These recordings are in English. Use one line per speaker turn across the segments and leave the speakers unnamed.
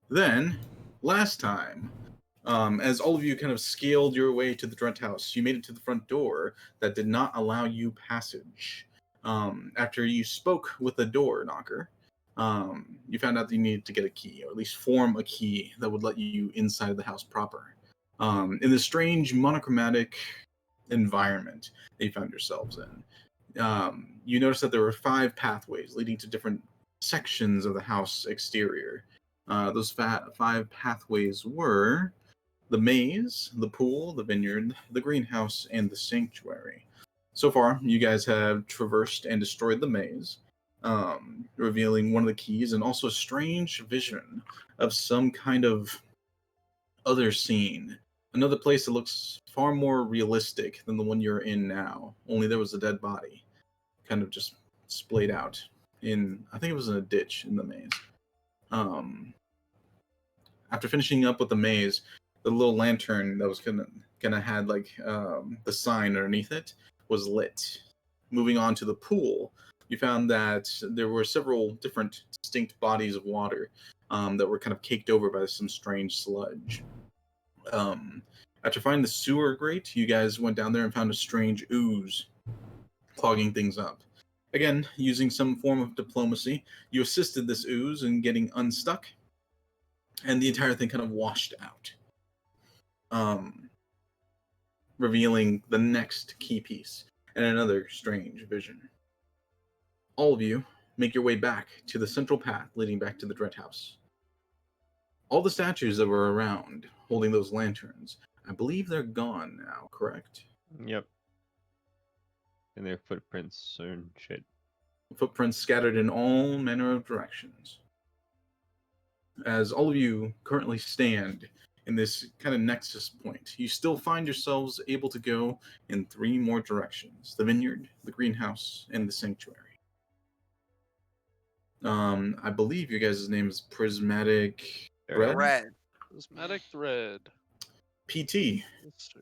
Then, last time, as all of you kind of scaled your way to the Dread House, you made it to the front door that did not allow you passage. After you spoke with the door knocker, you found out that you needed to get a key, or at least form a key that would let you inside the house proper. In this strange monochromatic environment that you found yourselves in, you noticed that there were 5 pathways leading to different sections of the house exterior. Those 5 pathways were the maze, the pool, the vineyard, the greenhouse, and the sanctuary. So far, you guys have traversed and destroyed the maze, revealing one of the keys and also a strange vision of some kind of other scene. Another place that looks far more realistic than the one you're in now, only there was a dead body, kind of just splayed out I think it was in a ditch in the maze. After finishing up with the maze, the little lantern that was gonna had like the sign underneath it was lit. Moving on to the pool, you found that there were several different distinct bodies of water that were kind of caked over by some strange sludge. After finding the sewer grate, you guys went down there and found a strange ooze clogging things up. Again, using some form of diplomacy, you assisted this ooze in getting unstuck, and the entire thing kind of washed out, revealing the next key piece and another strange vision. All of you make your way back to the central path leading back to the Dread House. All the statues that were around holding those lanterns, I believe they're gone now, correct?
Yep. And their footprints and shit.
Footprints scattered in all manner of directions. As all of you currently stand in this kind of nexus point, you still find yourselves able to go in 3 more directions: the vineyard, the greenhouse, and the sanctuary. I believe your guys' name is Prismatic Thread?
Red.
Prismatic Thread.
PT,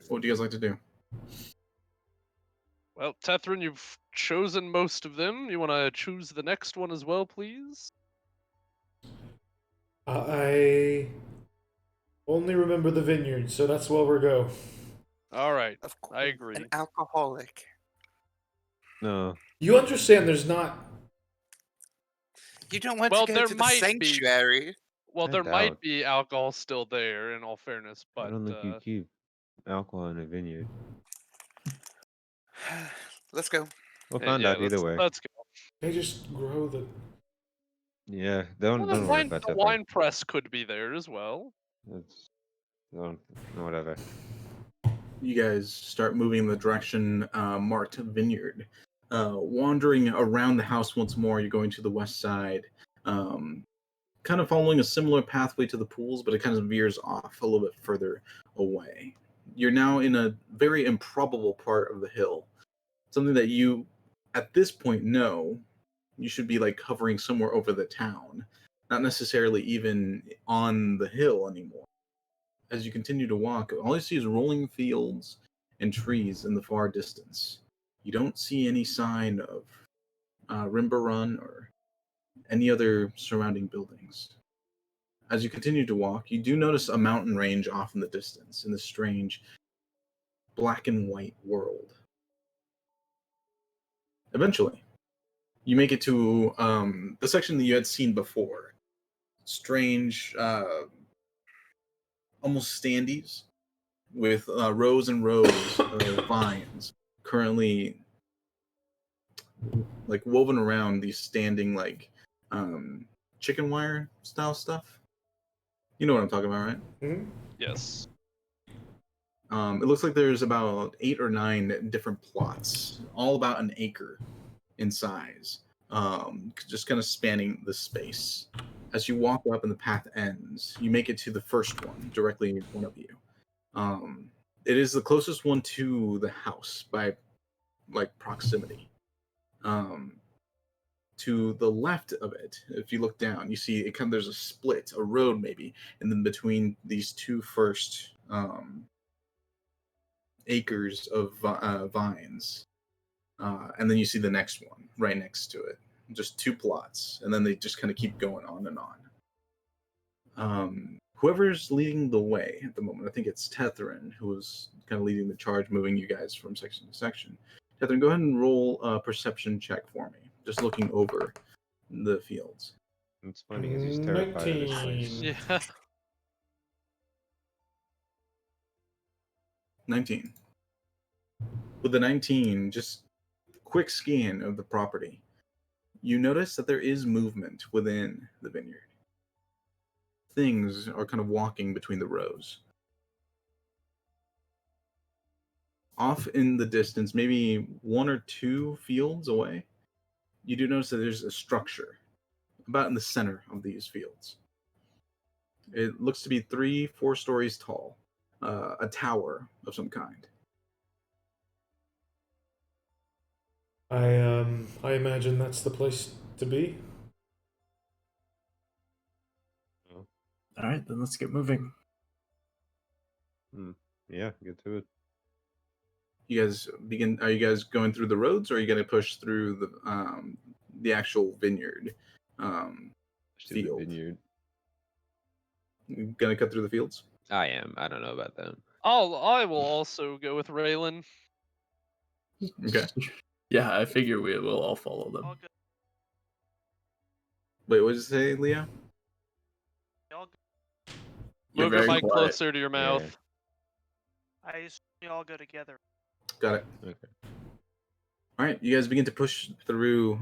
what do you guys like to do?
Well, Tethrin, you've chosen most of them. You want to choose the next one as well, please?
I only remember the vineyard, so that's where we'll go.
All right,
Of course.
I agree.
An alcoholic.
No.
You understand there's not...
You don't want
Well,
to go
there
to the
might be.
sanctuary.
Well,
I
there might
doubt.
be alcohol still there, in all fairness, but
I don't think you keep alcohol in a vineyard.
Let's go.
We'll find out either way.
Let's go.
They just grow the...
Yeah,
Well,
don't
the
worry about
the
that.
wine press could be there as well.
Whatever.
You guys start moving in the direction marked vineyard. Wandering around the house once more, you're going to the west side, kind of following a similar pathway to the pools, but it kind of veers off a little bit further away. You're now in a very improbable part of the hill, something that you, at this point, know you should be like hovering somewhere over the town, not necessarily even on the hill anymore. As you continue to walk, all you see is rolling fields and trees in the far distance. You don't see any sign of Rimbarun or any other surrounding buildings. As you continue to walk, you do notice a mountain range off in the distance in this strange black and white world. Eventually, you make it to the section that you had seen before. Strange, almost standees with rows and rows of vines currently like woven around these standing like chicken wire style stuff. You know what I'm talking about, right?
Hmm?
Yes.
It looks like there's about 8 or 9 different plots, all about an acre in size, just kind of spanning the space. As you walk up and the path ends, you make it to the first one directly in front of you. It is the closest one to the house by like proximity. To the left of it, if you look down, you see it there's a split, a road maybe, and then between these 2 first acres of vines, and then you see the next one right next to it, just 2 plots, and then they just kind of keep going on and Whoever's leading the way at the moment, I think it's Tetherin who's kind of leading the charge, moving you guys from section to section. Tetherin, go ahead and roll a perception check for me, just looking over the fields.
It's funny because he's terrified of this place.
19.
Yeah.
19. With the 19, just quick scan of the property, you notice that there is movement within the vineyard. Things are kind of walking between the rows. Off in the distance, maybe 1 or 2 fields away, you do notice that there's a structure about in the center of these fields. It looks to be 3-4 stories tall, a tower of some kind.
I imagine that's the place to be.
All right, then let's get moving.
Yeah, get to it.
You guys begin. Are you guys going through the roads, or are you going to push through the actual vineyard
Let's do the
field?
vineyard.
You gonna cut through the fields?
I am. I don't know about them.
I will also go with Raylan.
Okay.
Yeah, I figure we will all follow them.
All good.
Wait, what did you say, Leo?
All good.
You're
Move your
very
mic
quiet.
closer to your mouth.
Yeah.
I assume you all go together.
Got it.
Okay.
All right, you guys begin to push through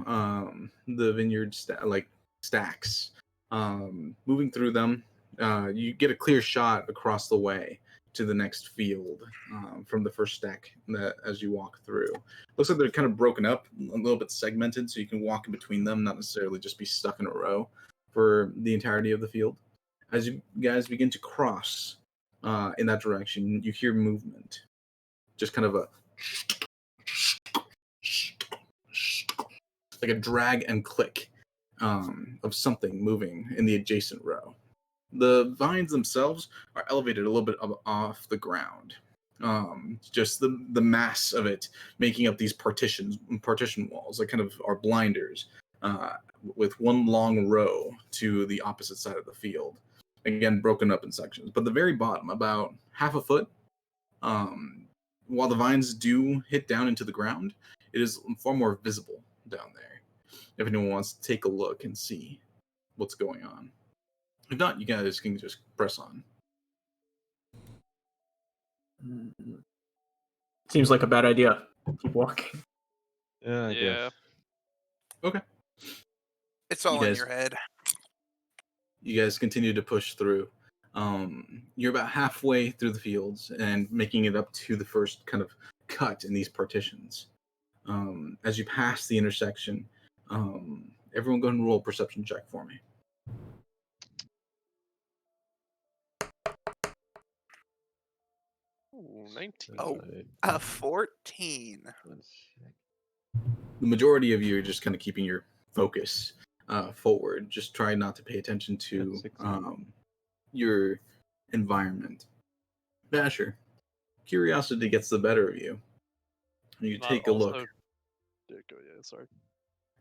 the vineyard stacks. Moving through them, you get a clear shot across the way to the next field from the first stack as you walk through. Looks like they're kind of broken up, a little bit segmented, so you can walk in between them, not necessarily just be stuck in a row for the entirety of the field. As you guys begin to cross in that direction, you hear movement. Just kind of like a drag and click of something moving in the adjacent row. The vines themselves are elevated a little bit off the ground. Just the mass of it making up these partition walls that kind of are blinders with one long row to the opposite side of the field. Again, broken up in sections. But the very bottom, about half a foot, while the vines do hit down into the ground, it is far more visible down there. If anyone wants to take a look and see what's going on. If not, you guys can just press on.
Seems like a bad idea. Keep walking.
Yeah, I
Yeah.
guess.
Okay.
It's all
You
in
guys-
your head.
You guys continue to push through. You're about halfway through the fields and making it up to the first kind of cut in these partitions. As you pass the intersection, everyone go ahead and roll a perception check for me.
Ooh, 19.
Oh.
Right.
A 14.
Let's check.
The majority of you are just kind of keeping your focus forward. Just try not to pay attention to
That's 16.
your environment. Basher, curiosity gets the better of you. And you take a look.
Yeah, sorry.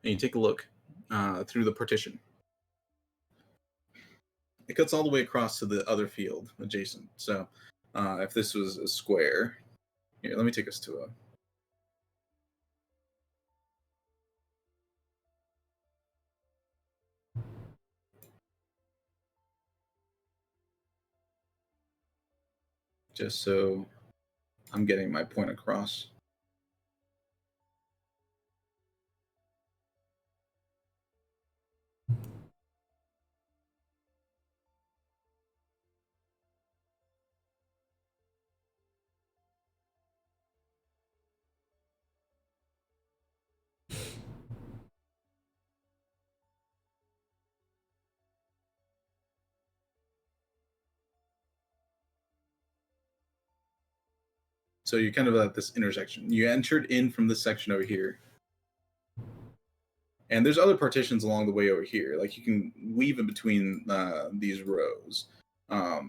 And you take a look through the partition. It cuts all the way across to the other field adjacent. So if this was a square, here, let me take us to a. Just so I'm getting my point across. So you're kind of at this intersection. You entered in from this section over here. And there's other partitions along the way over here. Like you can weave in between these rows. So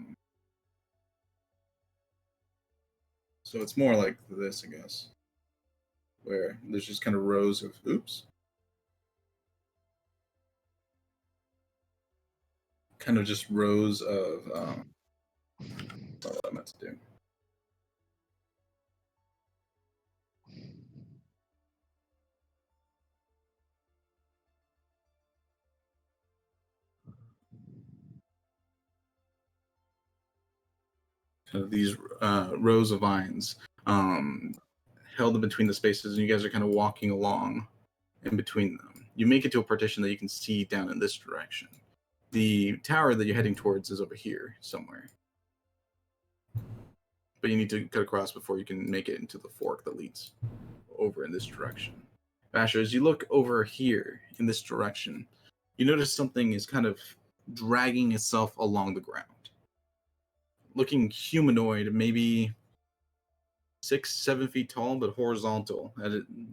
it's more like this, I guess. Where there's just kind of rows of, oops. kind of just rows of that's not what I meant to do. Kind of these rows of vines held in between the spaces, and you guys are kind of walking along in between them. You make it to a partition that you can see down in this direction. The tower that you're heading towards is over here somewhere. But you need to cut across before you can make it into the fork that leads over in this direction. Basher, as you look over here in this direction, you notice something is kind of dragging itself along the ground. Looking humanoid, maybe 6-7 feet tall, but horizontal,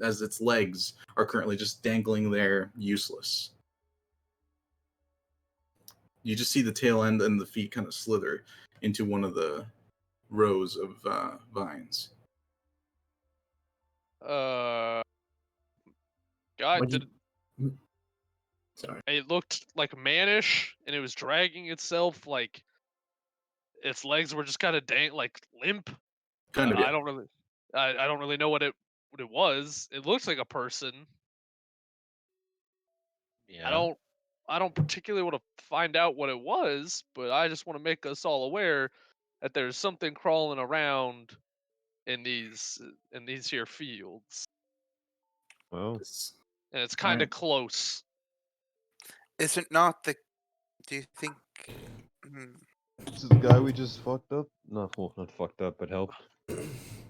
as its legs are currently just dangling there, useless. You just see the tail end and the feet kind of slither into one of the rows of vines.
God,
What'd Sorry.
it looked like mannish, and it was dragging itself like its legs were just kind of like limp.
Kind of,
I
yeah.
don't really, I don't really know what it was. It looks like a person.
Yeah.
I don't particularly want to find out what it was, but I just want to make us all aware that there's something crawling around in these here fields,
Well,
and it's kind of
Alright.
close.
Is it not the? Do you think? Hmm.
this is the guy we just fucked up. Not fucked up, but helped.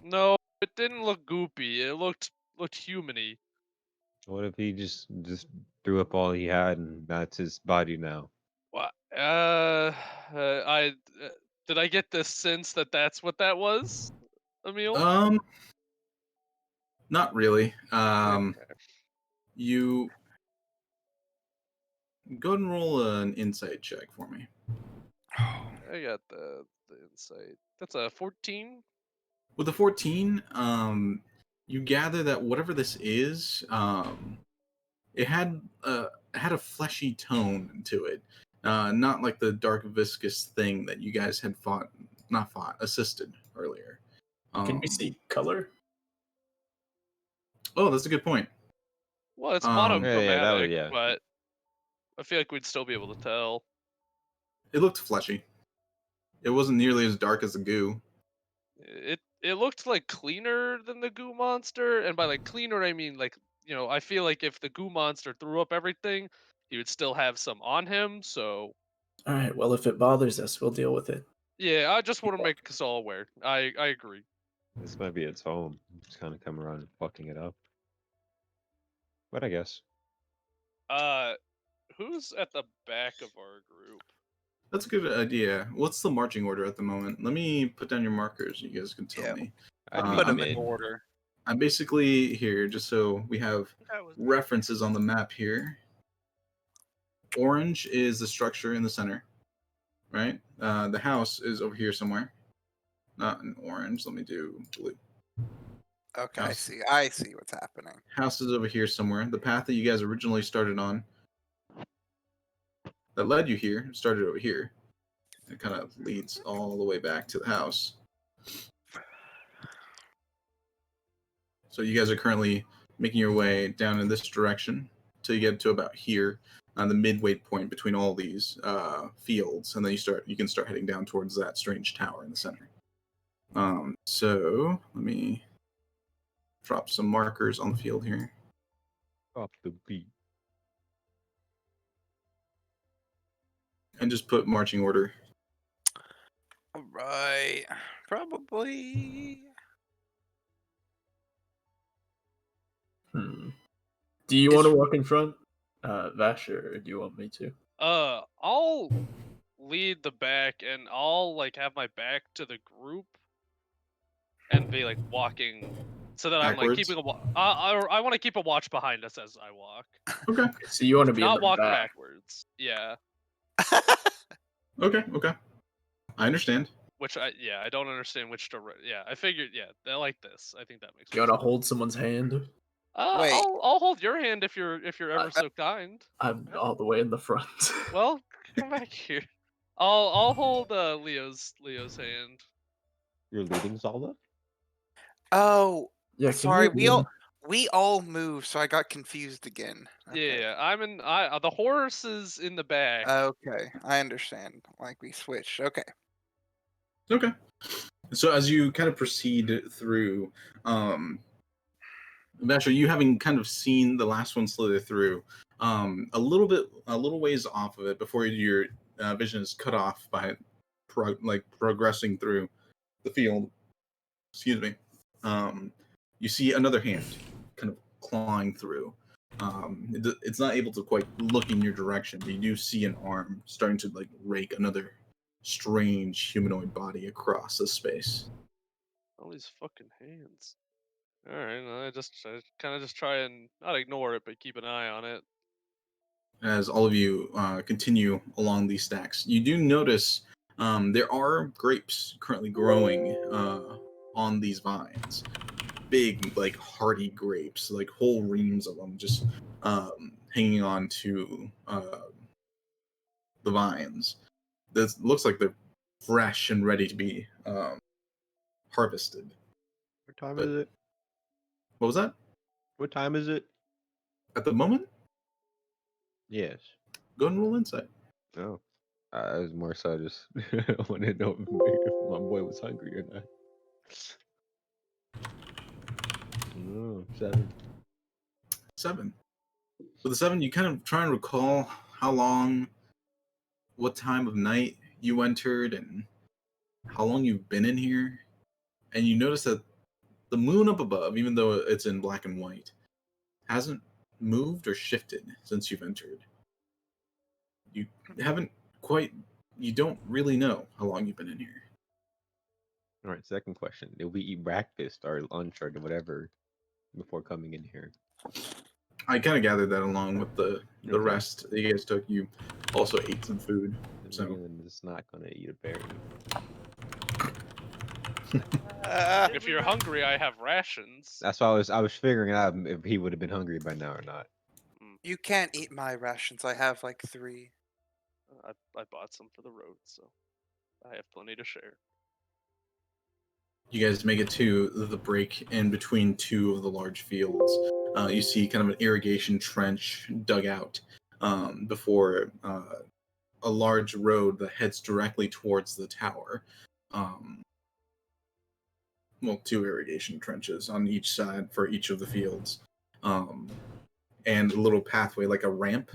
No, it didn't look goopy. It looked humany.
What if he just threw up all he had and that's his body now?
What? Did I get this sense that that's what that was, Emil?
Not really.
Okay.
You go ahead and roll an insight check for me.
I got the insight. That's a 14.
With the 14, you gather that whatever this is, it had a fleshy tone to it, not like the dark viscous thing that you guys had assisted earlier.
Can we see color?
Oh, that's a good point.
Well, it's
Um,
monochromatic,
yeah.
but I feel like we'd still be able to tell.
It looked fleshy. It wasn't nearly as dark as the goo.
It looked like cleaner than the goo monster, and by like cleaner I mean like, I feel like if the goo monster threw up everything, he would still have some on him. So
All right. Well, if it bothers us, we'll deal with it.
yeah, I just want to make us all aware. I agree.
This might be its home. It's kind of coming around and fucking it up. But I guess.
Who's at the back of our group?
That's a good idea. What's the marching order at the moment? Let me put down your markers. You guys can tell
Yeah.
me.
I'd
Put
be
them
mid.
in order.
I'm basically here just so we have
That was
references on the map here. Orange is the structure in the center, right? The house is over here somewhere. Not in orange. Let me do blue.
Okay,
House.
I see what's happening.
House is over here somewhere. The path that you guys originally started on that led you here started over here. It kind of leads all the way back to the house. So you guys are currently making your way down in this direction till you get to about here on the midway point between all these fields, and then you can start heading down towards that strange tower in the center. So let me drop some markers on the field here.
Drop the beat.
And just put marching order.
All right, probably.
Do you want to walk in front, Vasher, or do you want me to?
I'll lead the back, and I'll like have my back to the group, and be like walking, so that I'm like
Backwards?
keeping I want to keep a watch behind us as I walk,
Okay.
So you want to be in
not
the
walk
back.
backwards. Yeah,
Okay. I understand.
which I don't understand which direction. Yeah, I figured. Yeah, they like this. I think that makes
You want to
sense.
hold someone's hand?
Wait.
I'll hold your hand if you're ever so kind.
I'm all the way in the front.
Well, come back here. I'll hold Leo's hand.
You're leading Zala?
Oh,
yeah, can
sorry.
you-
We all moved, so I got confused again. Okay.
Yeah, I'm in. The horse is in the back.
Okay, I understand. Like we switched. Okay.
Okay. So as you kind of proceed through, Vasher, you having kind of seen the last one slither through, a little ways off of it before your vision is cut off by progressing through the field. Excuse me. You see another hand kind of clawing through. It's not able to quite look in your direction, but you do see an arm starting to like rake another strange humanoid body across the space.
All these fucking hands. All right, I kind of just try and not ignore it, but keep an eye on it.
As all of you continue along these stacks, you do notice there are grapes currently growing on these vines. Big, like hardy grapes, like whole reams of them, just hanging on to the vines. This looks like they're fresh and ready to be harvested.
What time
But-
is it?
What was that?
What time is it?
At the moment,
Yes.
go ahead and roll insight.
Oh. I was more so just wanted to know if my boy was hungry or not. Oh, 7.
7. With the 7, you kind of try and recall how long, what time of night you entered, and how long you've been in here. And you notice that the moon up above, even though it's in black and white, hasn't moved or shifted since you've entered. You haven't quite, you don't really know how long you've been in here.
All right, second question. Did we eat breakfast or lunch or whatever before coming in here?
I kind of gathered that along with the
Okay.
rest that you guys took. You also ate some food.
And
So-
Leland is not going to eat a berry.
If you're hungry, I have rations.
That's why I was figuring out if he would have been hungry by now or not.
You can't eat my rations. I have like 3.
I bought some for the road, so I have plenty to share.
You guys make it to the break in between two of the large fields. You see kind of an irrigation trench dug out before a large road that heads directly towards the tower. Well, 2 irrigation trenches on each side for each of the fields. And a little pathway, like a ramp,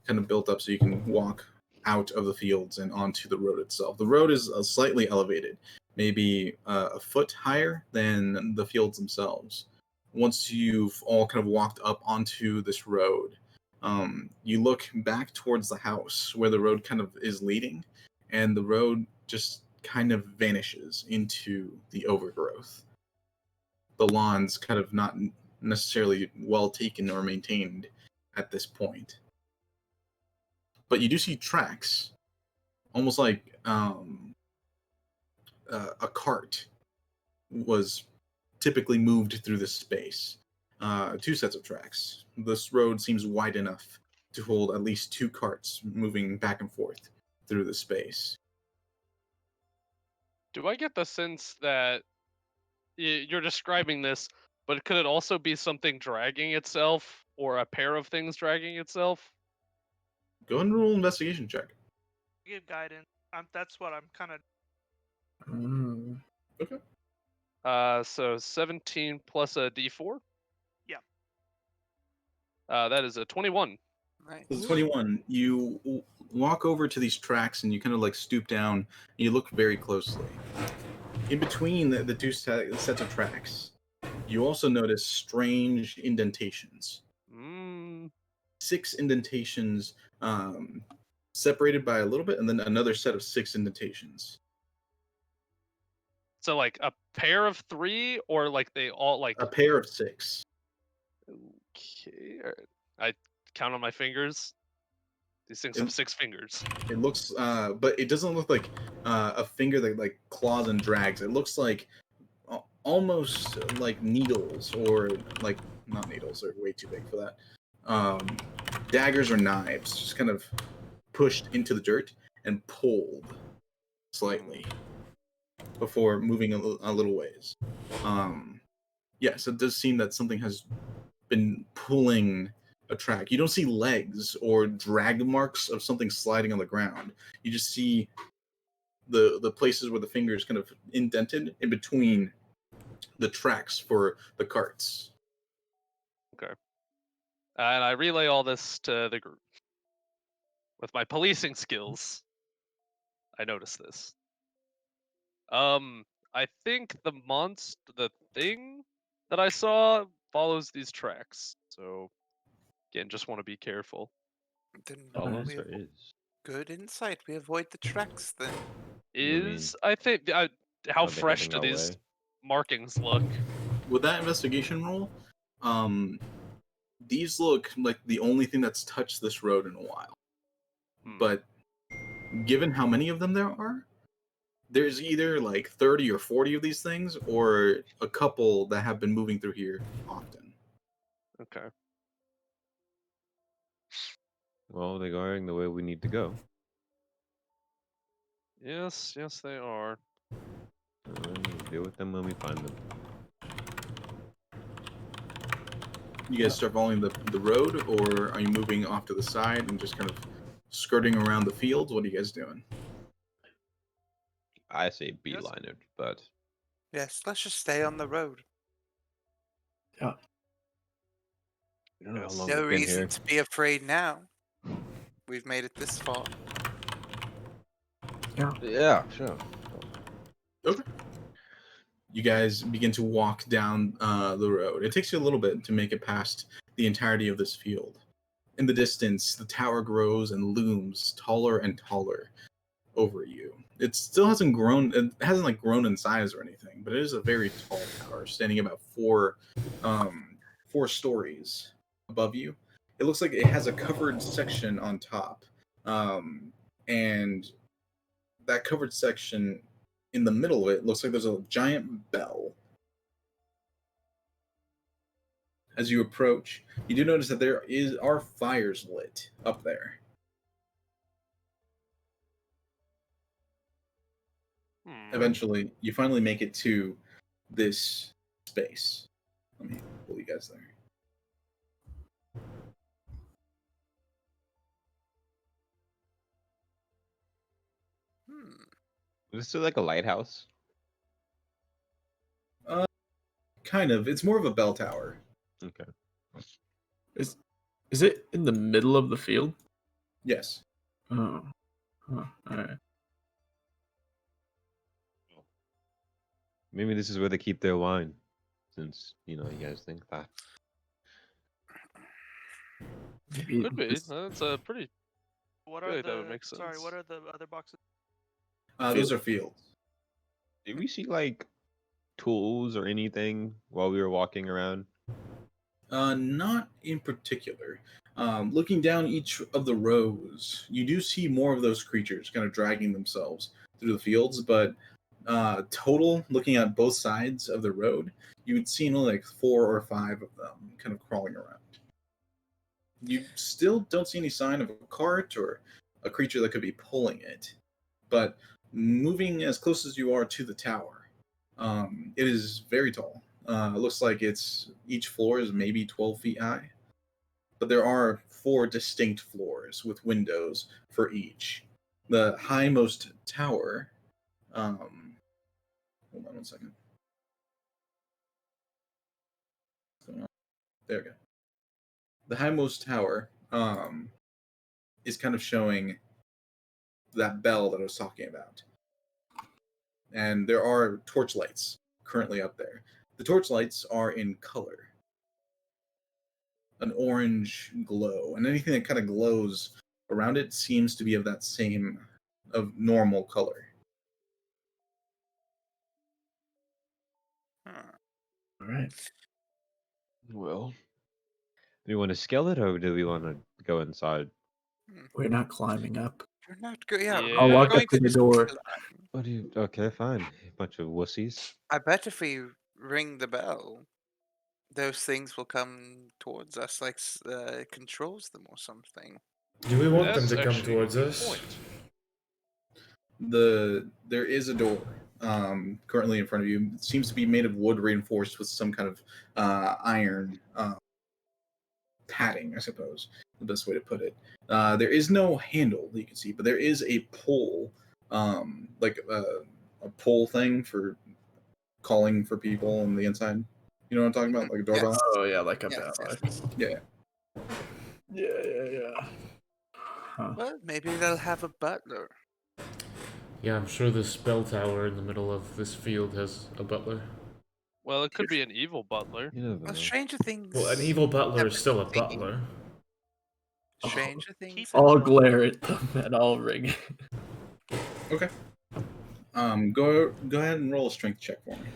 kind of built up so you can walk out of the fields and onto the road itself. The road is slightly elevated, maybe a foot higher than the fields themselves. Once you've all kind of walked up onto this road, you look back towards the house where the road kind of is leading, and the road just kind of vanishes into the overgrowth. The lawn's kind of not necessarily well taken or maintained at this point. But you do see tracks, almost like a cart was typically moved through this space. 2 sets of tracks. This road seems wide enough to hold at least 2 carts moving back and forth through the space.
Do I get the sense that you're describing this, but could it also be something dragging itself or a pair of things dragging itself?
Go ahead and roll investigation check.
Give guidance. That's what I'm kind of.
Mm,
So 17 plus a d4?
Yeah.
That is a 21.
Right.
So 21, you walk over to these tracks and you kind of like stoop down and you look very closely. In between the 2 sets of tracks, you also notice strange indentations. 6 indentations separated by a little bit, and then another set of 6 indentations.
So like a pair of 3, or like they all like.
A pair of 6.
Okay. All right. I count on my fingers. These things have 6 fingers.
It looks, but it doesn't look like a finger that like claws and drags. It looks like almost like needles or like not needles. They're way too big for that. Daggers or knives, just kind of pushed into the dirt and pulled slightly before moving a little ways. Yes, it does seem that something has been pulling a track. You don't see legs or drag marks of something sliding on the ground. You just see the places where the fingers kind of indented in between the tracks for the carts.
Okay. And I relay all this to the group. With my policing skills, I noticed this. I think the thing that I saw follows these tracks. So again, just want to be careful.
Then
Follows
we
or
have
is?
good insight. We avoid the tracks then.
I think how
Are they
fresh
heading
do
our
these
way?
markings look?
With that investigation roll, these look like the only thing that's touched this road in a while. But given how many of them there are, there's either like 30 or 40 of these things, or a couple that have been moving through here often.
Okay.
Well, they're going the way we need to go.
Yes, they are.
We'll deal with them when we find them.
You guys start following the road, or are you moving off to the side and just kind of skirting around the fields? What are you guys doing?
I say beeline it, but
Yes, let's just stay on the road.
Yeah.
I don't know how
Yes.
long
No
we've been
reason
here.
to be afraid now. We've made it this far.
Yeah, sure.
Okay. You guys begin to walk down the road. It takes you a little bit to make it past the entirety of this field. In the distance, the tower grows and looms taller and taller over you. It still hasn't grown. It hasn't like grown in size or anything, but it is a very tall tower, standing about four stories above you. It looks like it has a covered section on top, and that covered section in the middle of it looks like there's a giant bell. As you approach, you do notice that there are fires lit up there. Eventually, you finally make it to this space. Let me pull you guys there.
Is this like a lighthouse?
Kind of. It's more of a bell tower.
Okay.
Is it in the middle of the field?
Yes.
Oh. Huh. Alright.
Maybe this is where they keep their wine, since you guys think that.
Maybe
Could be.
this-
That's a pretty.
What
feel
are
like that would
the?
make
Sorry,
sense.
what are the other boxes?
Those are fields.
Did we see like tools or anything while we were walking around?
Not in particular. Looking down each of the rows, you do see more of those creatures kind of dragging themselves through the fields, but total, looking at both sides of the road, you would see only like 4 or 5 of them kind of crawling around. You still don't see any sign of a cart or a creature that could be pulling it, but moving as close as you are to the tower, it is very tall. It looks like each floor is maybe 12 feet high, but there are 4 distinct floors with windows for each. The highmost tower, hold on one second. What's going on? There we go. The highmost tower is kind of showing that bell that I was talking about. And there are torchlights currently up there. The torchlights are in color, an orange glow, and anything that kind of glows around it seems to be of that same, of normal color.
Alright.
Well, do we want to scale it or do we want to go inside?
We're not climbing up.
You're not good. Yeah,
Yeah.
I'll
we're
walk
going
up to the
just
door.
climb.
What do you? Okay, fine. A bunch of wussies.
I bet if we ring the bell, those things will come towards us, like it controls them or something.
Do we want them
That's
to come
actually a
towards
good
us?
point.
There is a door currently in front of you. It seems to be made of wood reinforced with some kind of iron padding, I suppose, the best way to put it. There is no handle that you can see, but there is a pull, like a pull thing for calling for people on the inside. You know what I'm talking about? Like a doorbell?
Yes.
Oh yeah, like a
Yes,
bell.
yes.
Yeah. Huh.
Well, maybe they'll have a butler.
Yeah, I'm sure the spell tower in the middle of this field has a butler.
Well, it could be an evil butler.
You never
Well,
know.
Stranger Things.
Well, an evil butler is still a
Definitely.
butler.
Stranger Things.
Keep
I'll
it
glare at them and I'll ring.
Okay. Go ahead and roll a strength check for me.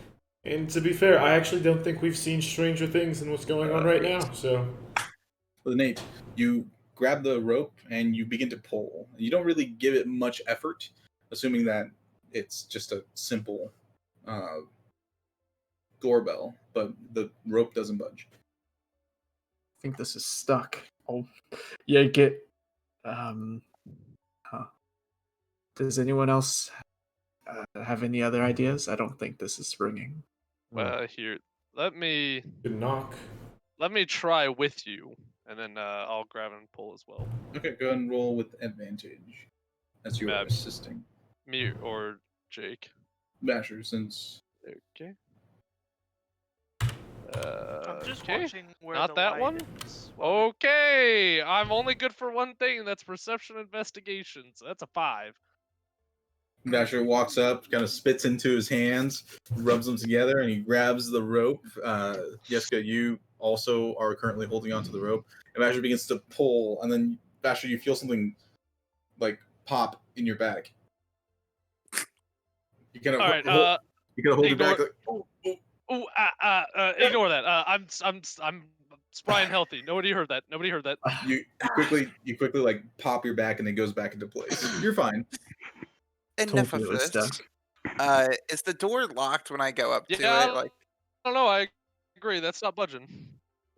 And to be fair, I actually don't think we've seen Stranger Things than what's going on right now, so...
With Nate, you grab the rope and you begin to pull. You don't really give it much effort, assuming that it's just a simple doorbell, but the rope doesn't budge.
I think this is stuck. Oh, yank it. Huh. Does anyone else have any other ideas? I don't think this is ringing.
Well, here, let me
Good knock.
try with you, and then I'll grab and pull as well.
Okay, go ahead and roll with advantage as you are
Map.
assisting.
Me or Jake.
Basher, since
Okay.
I'm just
Okay.
watching where
Not
the
that
light
one?
is while
Okay, I'm only good for one thing. That's perception investigation. So that's a 5.
Basher walks up, kind of spits into his hands, rubs them together, and he grabs the rope. Jessica, you also are currently holding onto the rope, and Basher begins to pull, and then Basher, you feel something like pop in your back. You kind of
All right.
hold your back.
ignore-
Like,
Ooh, ignore that. I'm spry and healthy. Nobody heard that. Nobody heard that.
you quickly like pop your back, and it goes back into place. You're fine.
Enough
Told
of
you it was
this.
stuck.
Is the door locked when I go up to
Yeah,
it? Like,
I don't know. I agree. That's not budging.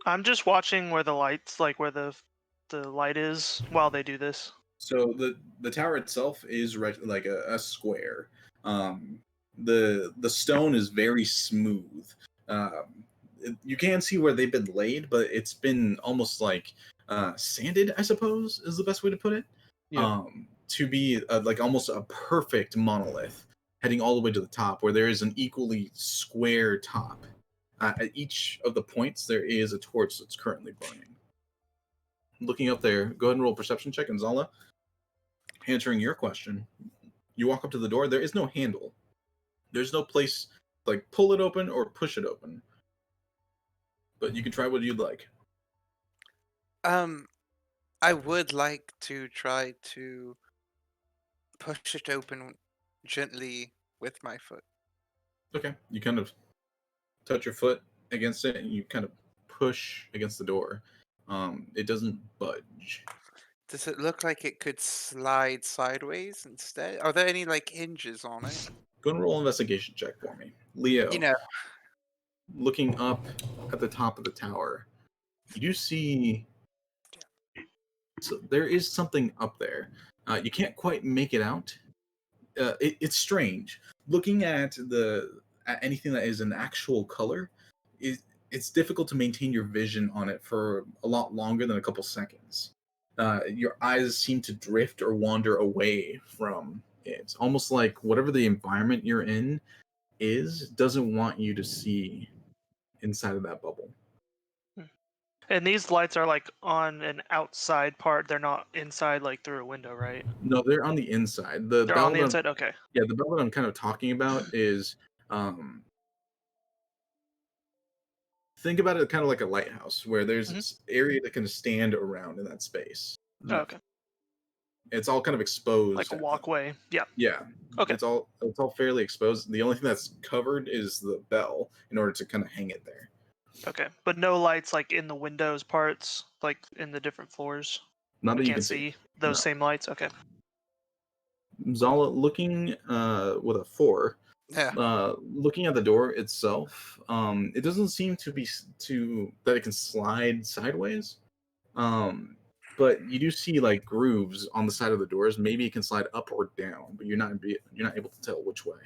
I'm just watching where the lights, like where the light is while they do this.
So the tower itself is like a square. The stone is very smooth. You can see where they've been laid, but it's been almost like sanded, I suppose, is the best way to put it.
Yeah.
To be like almost a perfect monolith, heading all the way to the top, where there is an equally square top. At each of the points, there is a torch that's currently burning. Looking up there, go ahead and roll a perception check, and Zala. Answering your question, you walk up to the door. There is no handle. There's no place like pull it open or push it open. But you can try what you'd like.
I would like to try to push it open gently with my foot.
Okay. You kind of touch your foot against it, and you kind of push against the door. It doesn't budge.
Does it look like it could slide sideways instead? Are there any like hinges on it?
Go and roll an investigation check for me, Leo.
You know,
Looking up at the top of the tower, you do see. So there is something up there. You can't quite make it out. It's strange. Looking at anything that is an actual color, it's difficult to maintain your vision on it for a lot longer than a couple seconds. Your eyes seem to drift or wander away from it, almost like whatever the environment you're in doesn't want you to see inside of that bubble.
And these lights are like on an outside part. They're not inside, like through a window, right?
No, they're on the inside. The
They're
bell
on the
that
inside. Okay.
Yeah, the bell that I'm kind of talking about is think about it kind of like a lighthouse where there's this area that can stand around in that space.
Oh, okay.
It's all kind of exposed.
Like a walkway. Yeah.
Yeah.
Okay.
It's all fairly exposed. The only thing that's covered is the bell in order to kind of hang it there.
Okay. But no lights like in the windows parts, like in the different floors.
Not that
We
you
can't
can see.
see those
No.
same lights. Okay.
Zala, looking with a 4,
Yeah.
Looking at the door itself, it doesn't seem to be that it can slide sideways. But you do see like grooves on the side of the doors. Maybe it can slide up or down, but you're not able to tell which way.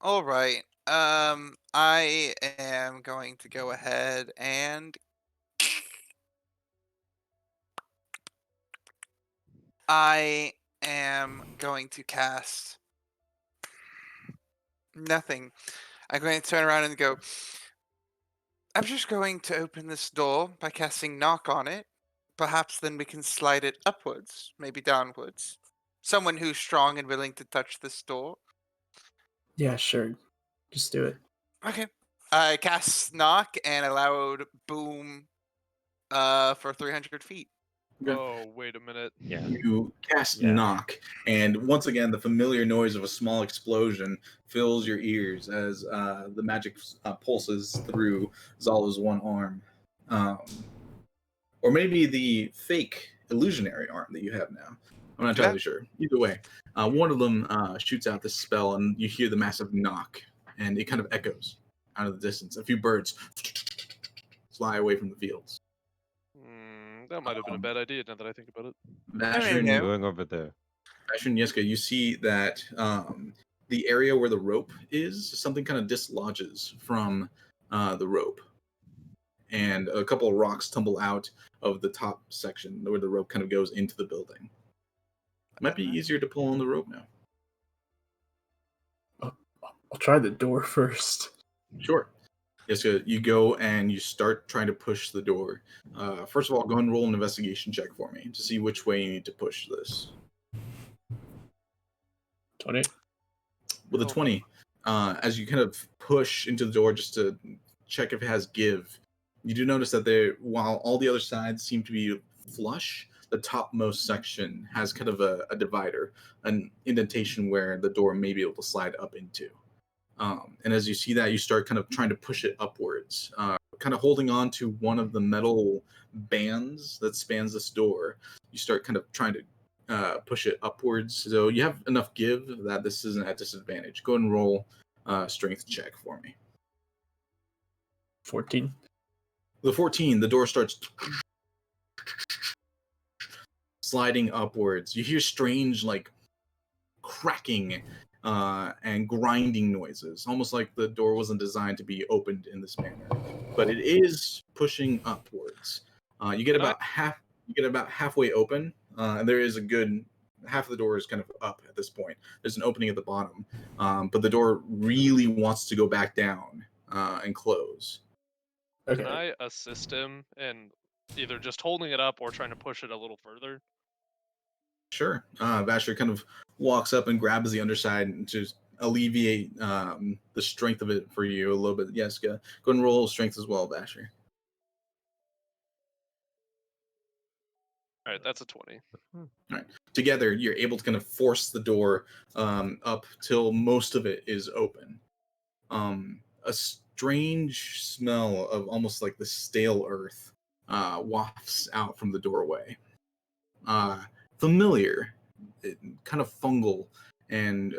All right. I am going to go ahead and I am going to cast nothing. I'm going to turn around and go, I'm just going to open this door by casting knock on it. Perhaps then we can slide it upwards, maybe downwards. Someone who's strong and willing to touch this door.
Yeah, sure. Just do it.
Okay. I cast knock and a loud boom for 300 feet.
Okay.
Oh, wait a minute.
Yeah.
You cast
Yeah.
knock, and once again, the familiar noise of a small explosion fills your ears as the magic pulses through Zala's one arm. Or maybe the fake illusionary arm that you have now. I'm not entirely sure. Either way, one of them shoots out this spell, and you hear the massive knock, and it kind of echoes out of the distance. A few birds fly away from the fields.
That might have been a bad idea now that I think about it.
Vasher
no.
Going over there.
and Yeska, you see that the area where the rope is, something kind of dislodges from the rope. And a couple of rocks tumble out of the top section where the rope kind of goes into the building. Might be easier to pull on the rope now.
I'll try the door first.
Sure. Yes, you go and you start trying to push the door. First of all, go ahead and roll an investigation check for me to see which way you need to push this.
20.
With a 20, as you kind of push into the door just to check if it has give, you do notice that while all the other sides seem to be flush, the topmost section has kind of a divider, an indentation where the door may be able to slide up into. And as you see that, you start kind of trying to push it upwards, kind of holding on to one of the metal bands that spans this door. You start kind of trying to push it upwards. So you have enough give that this isn't at disadvantage. Go ahead and roll a strength check for me.
14.
The 14, the door starts sliding upwards. You hear strange, like, cracking and grinding noises, almost like the door wasn't designed to be opened in this manner. But it is pushing upwards. You get about halfway open, and there is a good half of the door is kind of up at this point. There's an opening at the bottom, but the door really wants to go back down and close.
Okay.
Can I assist him in either just holding it up or trying to push it a little further?
Sure. Vasher kind of walks up and grabs the underside and to alleviate the strength of it for you a little bit. Yes, go ahead and roll strength as well, Vasher.
All right, that's a 20.
Together, you're able to kind of force the door up till most of it is open. A strange smell of almost like the stale earth wafts out from the doorway. Familiar, kind of fungal, and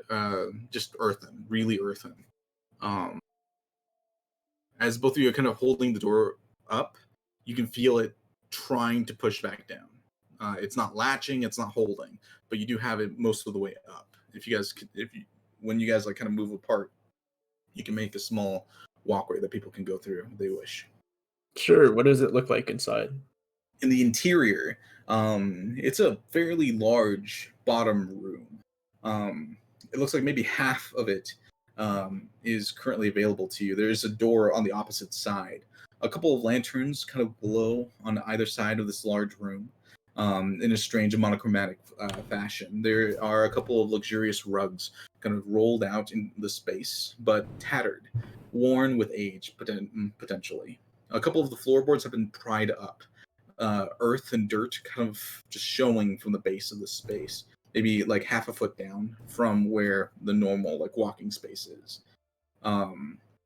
just earthen, really earthen. As both of you are kind of holding the door up, you can feel it trying to push back down. It's not latching, it's not holding, but you do have it most of the way up. When you guys like kind of move apart, you can make a small walkway that people can go through if they wish.
Sure. What does it look like inside?
In the interior, it's a fairly large bottom room. It looks like maybe half of it is currently available to you. There's a door on the opposite side. A couple of lanterns kind of glow on either side of this large room in a strange and monochromatic fashion. There are a couple of luxurious rugs kind of rolled out in the space, but tattered, worn with age, potentially. A couple of the floorboards have been pried up. Earth and dirt kind of just showing from the base of the space, maybe like half a foot down from where the normal like walking space is.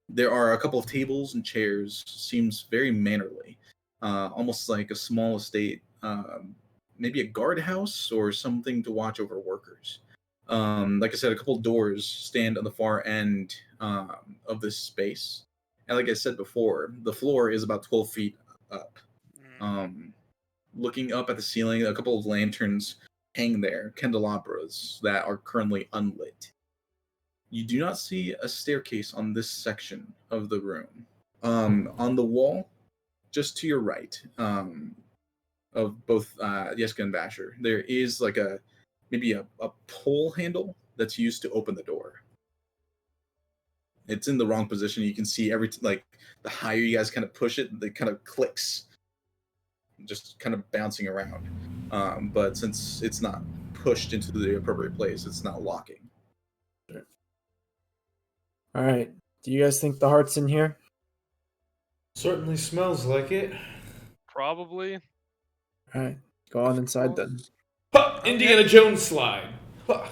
There are a couple of tables and chairs, seems very mannerly, almost like a small estate, maybe a guardhouse or something to watch over workers. Like I said, a couple doors stand on the far end of this space, and like I said before, the floor is about 12 feet up. Looking up at the ceiling, a couple of lanterns hang there, candelabras that are currently unlit. You do not see a staircase on this section of the room. On the wall, just to your right, of both Yeska and Basher, there is like maybe a pull handle that's used to open the door. It's in the wrong position. You can see like the higher you guys kind of push it, it kind of clicks, just kind of bouncing around. But since it's not pushed into the appropriate place, it's not locking.
All right. Do you guys think the heart's in here?
Certainly smells like it.
Probably.
All right. Go on inside then.
Ha! Indiana Jones slide. Ha!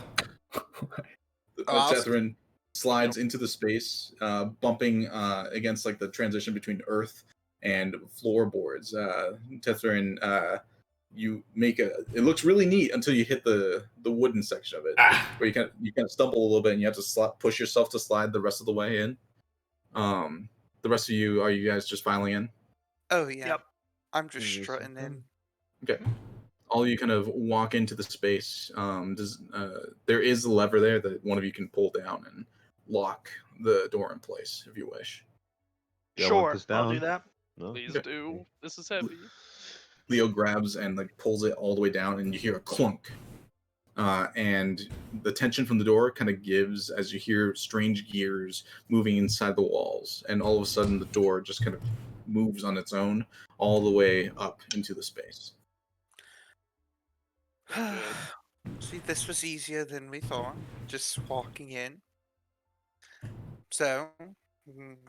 Tethrin slides into the space, bumping against like the transition between earth and floorboards. Tethrin, you make it looks really neat until you hit the wooden section of it, where you kind of stumble a little bit and you have to push yourself to slide the rest of the way in. The rest of you, are you guys just filing in?
Oh yeah.
Yep.
I'm just strutting in.
Okay. All you kind of walk into the space. There is a lever there that one of you can pull down and lock the door in place if you wish.
Y'all want
Sure,
this
I'll do
down?
that.
No?
Please
Okay.
do. This is heavy.
Leo grabs and like pulls it all the way down, and you hear a clunk. And the tension from the door kind of gives as you hear strange gears moving inside the walls, and all of a sudden the door just kind of moves on its own all the way up into the space.
See, this was easier than we thought. Just walking in. So,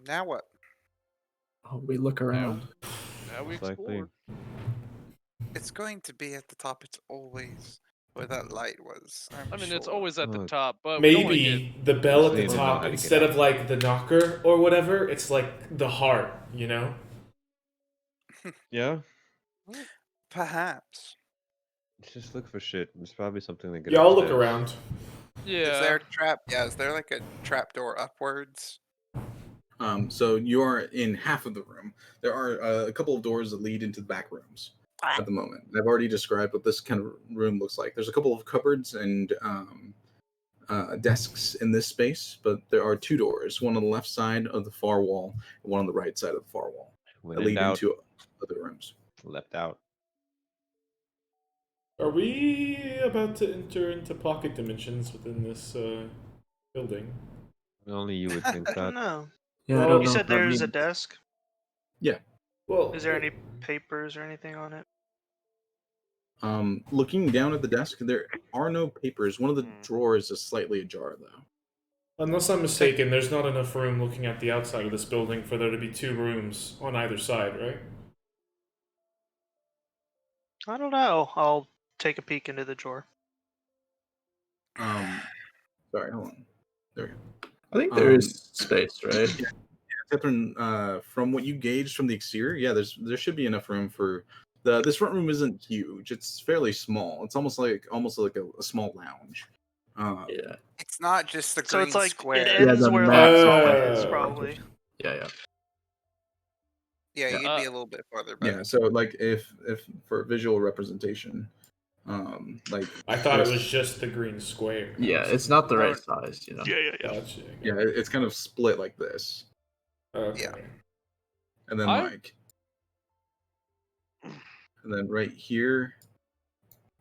now what?
Oh, we look around.
Now we
Most likely.
explored.
It's going to be at the top. It's always where that light was.
I mean, it's
sure.
always at the
Oh,
top, but we don't wanna
Maybe the bell at
Just
the
need to know
top,
how to get
instead
out.
of like the knocker or whatever, it's like the heart, you know?
Yeah?
Perhaps.
Just look for shit. There's probably something that get
Y'all look
upstairs.
around.
Is there
Yeah.
a trap? Yeah, is there like a trap door upwards?
So you are in half of the room. There are a couple of doors that lead into the back rooms at the moment. I've already described what this kind of room looks like. There's a couple of cupboards and desks in this space, but there are two doors, one on the left side of the far wall and one on the right side of the far wall,
When
that
in
lead
doubt,
into other rooms.
left out.
Are we about to enter into pocket dimensions within this building?
Only you would think
I don't
that.
know.
Yeah, I
Well,
don't
You
know.
said
what that
there's a
means.
desk.
Well,
Is there any papers or anything on it?
Looking down at the desk, there are no papers. One of the drawers is slightly ajar, though.
Unless I'm mistaken, there's not enough room looking at the outside of this building for there to be two rooms on either side, right?
I don't know. I'll take a peek into the drawer.
Sorry, hold on. There we go.
I think there is space, right?
Tepin, from what you gauged from the exterior, yeah, there should be enough room for this front room isn't huge. It's fairly small. It's almost like a small lounge.
Yeah.
It's not just the
So
green
it's like
square.
it ends
the
where
map
like
side
Solid is
is
probably.
Yeah.
Yeah,
Yeah.
you'd be a little bit farther back.
Yeah, so like if for visual representation, like
I thought it
this-
was just the green square.
Yeah, it's not the right size, you know.
Yeah.
Gotcha.
yeah, it's kind of split like this,
Okay.
Yeah.
and then and then right here,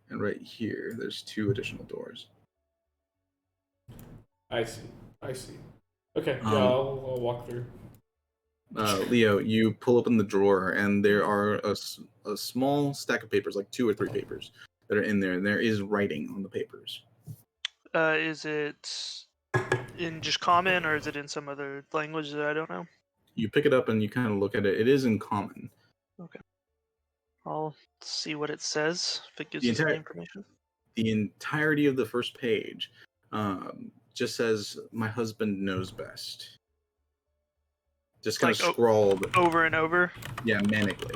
and right here, there's two additional doors.
I see. Okay, yeah,
Um,
I'll walk through.
Leo, you pull open the drawer, and there are a small stack of papers, like 2 or 3 papers, that are in there, and there is writing on the papers.
Is it in just common or is it in some other language that I don't know?
You pick it up and you kind of look at it. It is in common.
I'll see what it says if it gives
The
us any
entire-
information.
The entirety of the first page just says, "My husband knows best." Just kind
Like,
of scrawled,
Over and over.
yeah, manically.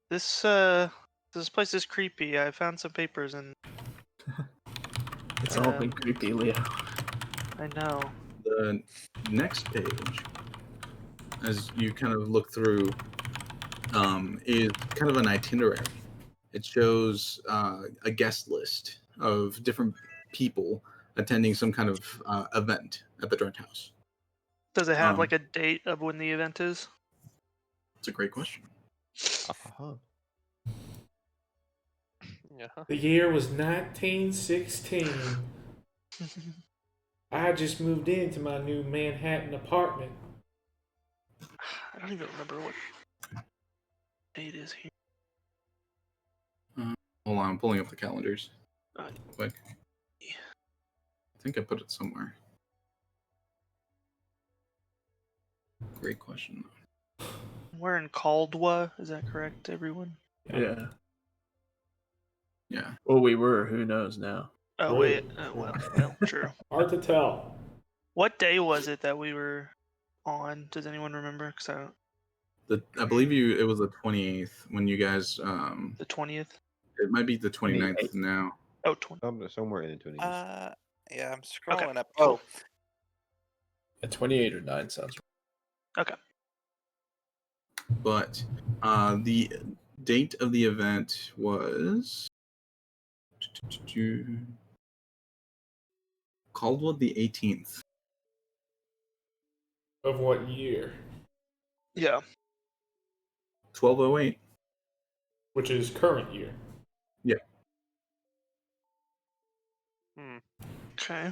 This This place is creepy. I found some papers and
It's all been creepy, Leo.
I know.
The next page, as you kind of look through, is kind of an itinerary. It shows a guest list of different people attending some kind of event at the Dread House.
Does it have like a date of when the event is?
It's a great question.
Uh-huh.
Yeah.
The year was 1916. I just moved into my new Manhattan apartment.
I don't even remember what date is here.
Hold on, I'm pulling up the calendars.
Uh,
Quick. I think I put it somewhere. Great question.
We're in Caldwell, is that correct, everyone?
Yeah.
Yeah.
Well, we were. Who knows now?
Oh
Oh.
wait, well, true.
Hard to tell.
What day was it that we were on? Does anyone remember? Because I don't.
I believe it was the 28th when you guys
The 20th.
it might be the 29th
28th.
now.
Oh, 20.
Somewhere in the 20s.
Yeah, I'm scrolling up.
cool.
A 28 or 9 sounds
Okay.
But the date of the event was Caldwell the 18th.
Of what year?
Yeah.
1208.
Which is current year.
Hmm.
Okay.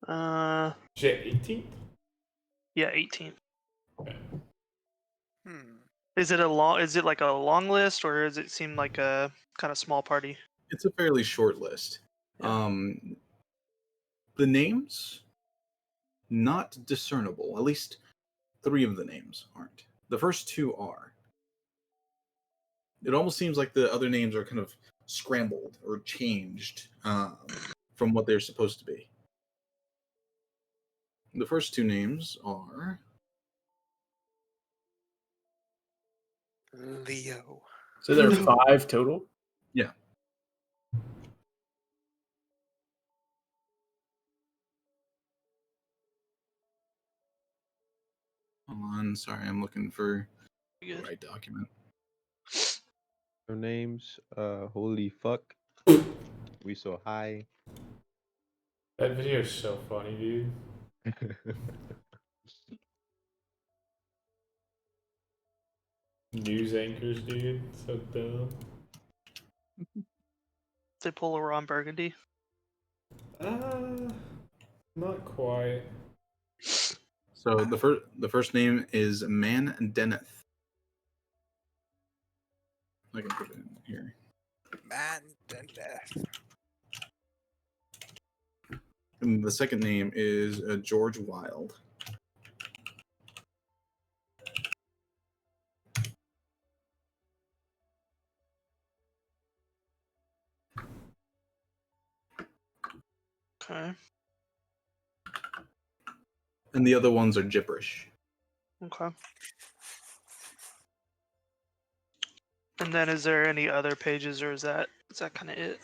Is it 18th?
Yeah, 18.
Hmm.
Is it a long? Is it like a long list, or does it seem like a kind of small party?
It's a fairly short list.
Yeah.
The names not discernible. At least 3 of the names aren't. The first 2 are. It almost seems like the other names are kind of scrambled or changed from what they're supposed to be. The first 2 names are
Leo.
So there are 5 total?
Yeah. Hold on, sorry, I'm looking for the
Good.
right document.
Their names, holy fuck. We so high.
That video is so funny, dude. News anchors, dude. So dumb.
They pull a Ron Burgundy.
Not quite.
So the first name is Man Deneth. I can put it in here.
Man and death.
And the second name is George Wild.
Okay.
And the other ones are gibberish.
Okay. And then, is there any other pages, or is that kind of it?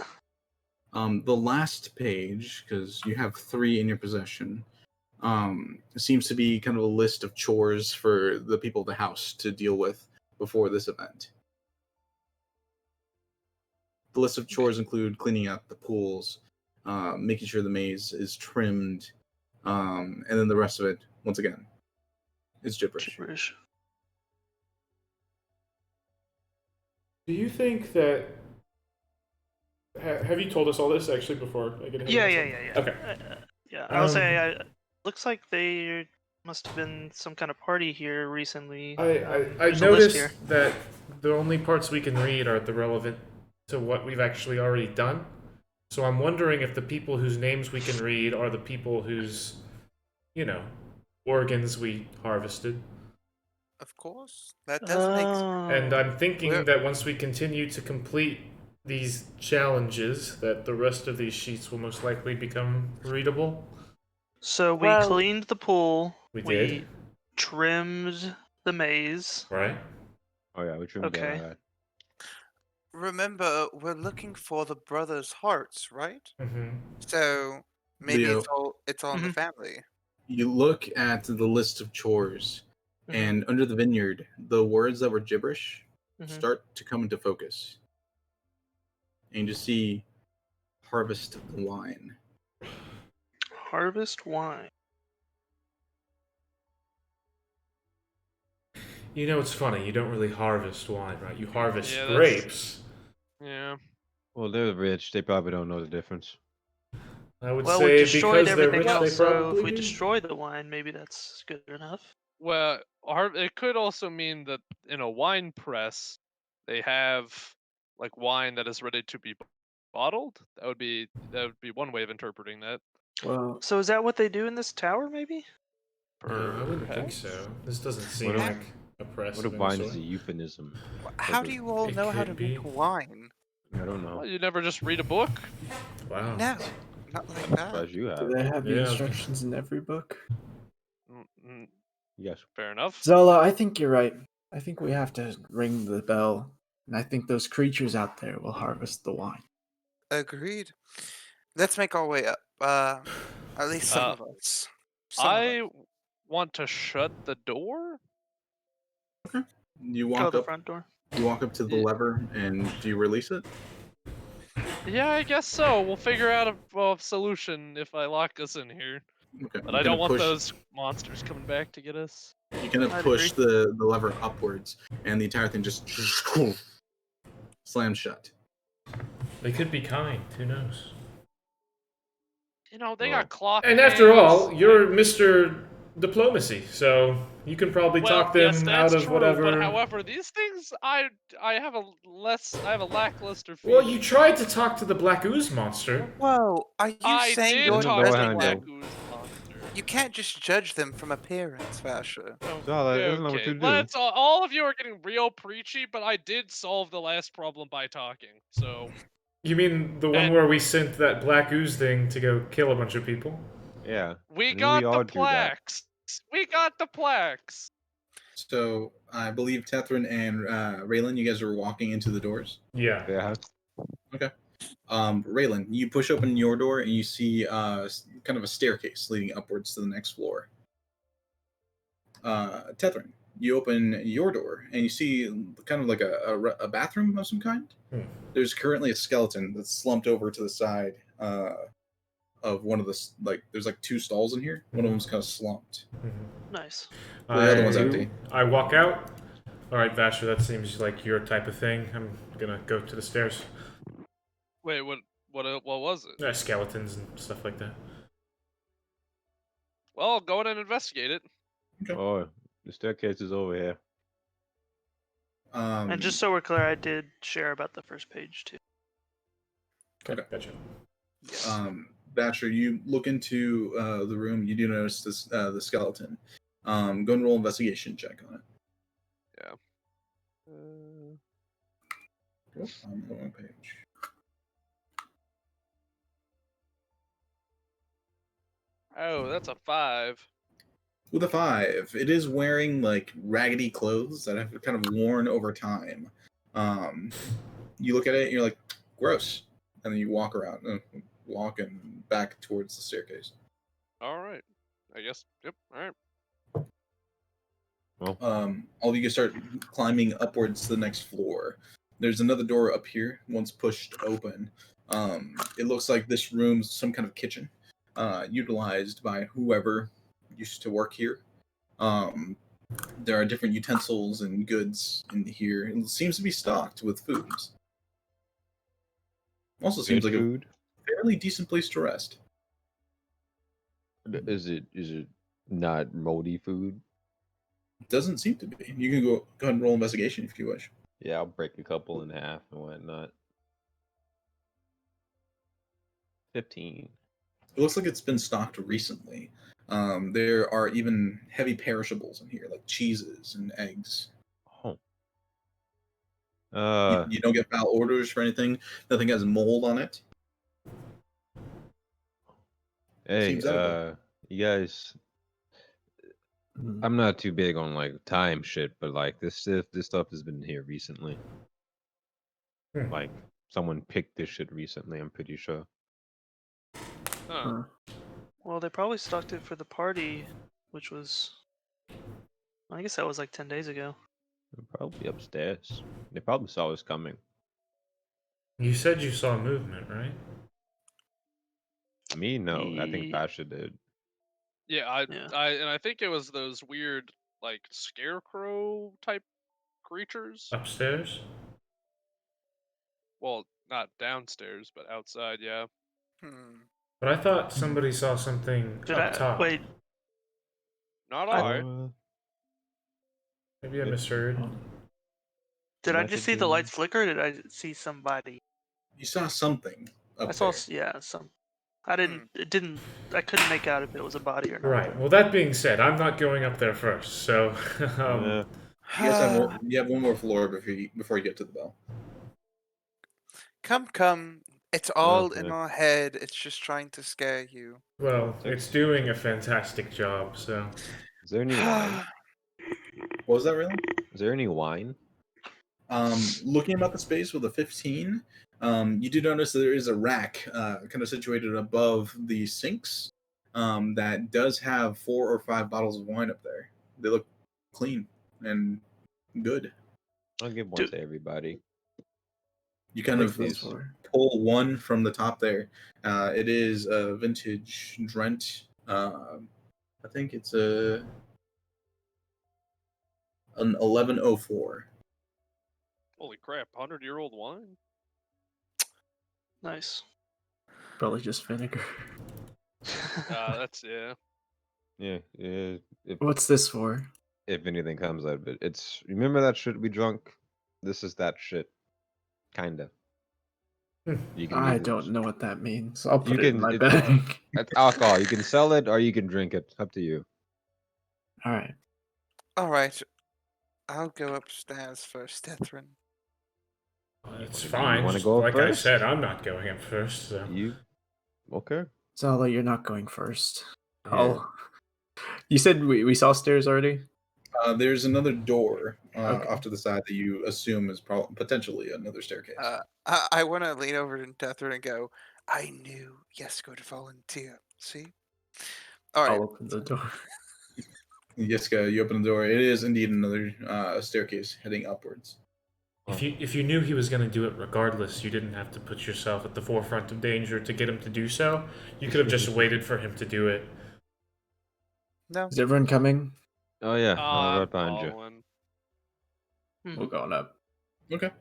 The last page, because you have 3 in your possession, seems to be kind of a list of chores for the people of the house to deal with before this event. The list of chores include cleaning out the pools, making sure the maze is trimmed, and then the rest of it, once again, is gibberish.
Gibberish.
Do you think that... Have you told us all this, actually, before I get ahead
Yeah,
of
yeah,
myself?
yeah, yeah.
Okay.
Yeah, I would say, looks like there must have been some kind of party here recently.
I
There's a list here.
noticed that the only parts we can read are the relevant to what we've actually already done. So I'm wondering if the people whose names we can read are the people whose, organs we harvested.
Of course. That does make sense.
And I'm thinking
Well-
that once we continue to complete these challenges, that the rest of these sheets will most likely become readable.
So we
Well-
cleaned the pool.
We did.
Trimmed the maze.
Right?
Oh yeah, we trimmed
Okay.
that.
remember, we're looking for the brothers' hearts, right?
Mm-hmm.
So maybe
Leo,
it's all in the
Mhm.
family.
you look at the list of chores,
Mhm.
and under the vineyard, the words that were gibberish
Mhm.
start to come into focus. And you see harvest the wine.
Harvest wine.
You know, it's funny. You don't really harvest wine, right? You harvest
Yeah,
grapes.
Yeah.
Well, they're rich. They probably don't know the difference.
I would
Well, we
say
destroyed
because they're
everything
rich, they
else, so
probably
if we
do.
destroy the wine, maybe that's good enough.
Well, it could also mean that in a wine press, they have like wine that is ready to be bottled. That would be one way of interpreting that.
Well,
So is that what they do in this tower, maybe?
No, I wouldn't think
Perhaps?
so. This doesn't
What
seem
if,
like a press
what
of
if
any
wine is
sort.
a euphemism?
How
for
do
the-
you all
It
know how to
could be.
make wine?
I don't know.
Well, you never just read a book.
Wow.
No, not like
I'm
that.
surprised you
do
have.
they have the
Yeah.
instructions in every book?
Mm,
Yes.
Fair enough.
Zola, I think you're right. I think we have to ring the bell, and I think those creatures out there will harvest the wine.
Agreed. Let's make our way up. At least some
Uh,
of us. Some of us.
I want to shut the door.
You
Go
walk
the
up.
front door.
You walk up to the
Ye-
lever, and do you release it?
Yeah, I guess so. We'll figure out a solution if I lock us in here.
Okay.
But
You
I
kind
don't
of
want
push.
those monsters coming back to get us.
You kind of
I'd
push
agree.
the lever upwards, and the entire thing just slams shut.
They could be kind. Who knows?
You know, they
Well,
got cloth.
And after all,
hands,
you're Mr. Diplomacy, so you can probably
well,
talk
yes,
them
that's
out of
true.
whatever.
But however, these things, I have a lackluster
Well,
feeling.
you tried to talk to the Black Ooze monster.
Whoa, are you
I
saying
did
you're
Isn't the
talk
door
to the
judging
handle?
Black
them?
Ooze monster.
You can't just judge them from appearance, Vasher.
Zola, isn't that what
Okay,
you do?
let's. All of you are getting real preachy, but I did solve the last problem by talking. So
You mean the one
And-
where we sent that Black Ooze thing to go kill a bunch of people?
Yeah.
we
And
got
we all
the
do that.
plaques. We got the plaques.
So I believe Tethrin and Raylan, you guys are walking into the doors.
Yeah.
Yeah.
Raylan, you push open your door and you see kind of a staircase leading upwards to the next floor. Tethrin, you open your door and you see kind of like a bathroom of some kind. There's currently a skeleton that's slumped over to the side of one of the there's like two stalls in here. One of them's kind of slumped.
Nice.
The other one's empty.
I walk out. All right, Vasher, that seems like your type of thing. I'm gonna go to the stairs.
Wait, what was it?
Skeletons and stuff like that.
Well, go in and investigate it.
Okay.
Oh, the staircase is over here.
And just so we're clear, I did share about the first page too.
Okay, gotcha.
Thatcher, you look into the room. You do notice this the skeleton. Go and roll investigation check on it.
Yeah.
Oh, I'm on the wrong page.
Oh, that's a 5.
With a 5, it is wearing like raggedy clothes that have kind of worn over time. You look at it and you're like, gross, and then you walk around, walk and back towards the staircase.
All right. I guess. Yep. All right.
All of you guys start climbing upwards to the next floor. There's another door up here. Once pushed open, it looks like this room's some kind of kitchen, utilized by whoever used to work here. There are different utensils and goods in here. It seems to be stocked with foods. Also seems like
food.
a fairly decent place to rest.
Is it not moldy food?
Doesn't seem to be. You can go ahead and roll investigation if you wish.
Yeah, I'll break a couple in half and whatnot. 15.
It looks like it's been stocked recently. There are even heavy perishables in here, like cheeses and eggs.
Oh.
You don't get foul orders for anything. Nothing has mold on it.
Hey,
Seems edible.
you guys.
Mhm.
I'm not too big on like time shit, but like this stuff has been here recently. Like someone picked this shit recently. I'm pretty sure.
Huh.
Huh.
Well, they probably stocked it for the party, which was. I guess that was like 10 days ago.
They're probably upstairs. They probably saw us coming.
You said you saw movement, right?
Me, no. I think
Ye-
Pasha did.
Yeah,
Yeah.
I think it was those weird like scarecrow type creatures.
Upstairs?
Well, not downstairs, but outside. Yeah.
Hmm.
But I thought somebody saw something
Did
up
I
top.
wait?
Not
I-
I.
Maybe I
It-
misheard.
Oh,
Did I
might
just
have
see the
been-
lights flicker? Or did I see somebody?
You saw something up
I saw.
there.
Yeah, some. I didn't. It didn't. I couldn't make out if it was a body or not.
Right. Well, that being said, I'm not going up there first. So,
Yeah.
You guys have one more floor before you get to the bell.
Come. It's all in
yeah.
our head. It's just trying to scare you.
well, it's doing a fantastic job. So,
Is there any wine?
What was that, really?
Is there any wine?
Looking about the space with a 15, you do notice that there is a rack kind of situated above the sinks that does have 4 or 5 bottles of wine up there. They look clean and good.
I'll give one
Dude.
to everybody.
You kind of
those for?
pull one from the top there. It is a vintage Drent. I think it's an 1104.
Holy crap! 100-year-old wine.
Nice.
Probably just vinegar.
That's yeah.
Yeah. If
What's this for?
anything comes out of it, it's remember that shit we drunk. This is that shit, kinda.
Hmm.
You can
I
use it
don't
as-
know what that means. I'll
You
put it in
can-
my
it-
bag.
It's alcohol. You can sell it or you can drink it. Up to you.
All right.
All right. I'll go upstairs first, Tethrin.
it's
You
fine.
wanna
Just
go up
like I
first?
said, I'm not going up first. So.
You okay?
Zala, you're not going first.
Yeah.
Oh. You said we saw stairs already?
There's another door
Okay.
off to the side that you assume is potentially another staircase.
I want to lean over to Tethrin and go, I knew Yesko would volunteer. See? All right.
I'll open the door.
Yiska, you open the door. It is indeed another staircase heading upwards.
If you knew he was going to do it regardless, you didn't have to put yourself at the forefront of danger to get him to do so. You could have just waited for him to do it.
No.
Is everyone coming?
Oh yeah, I'm
I'm
right behind you.
following.
We're going up.
Okay.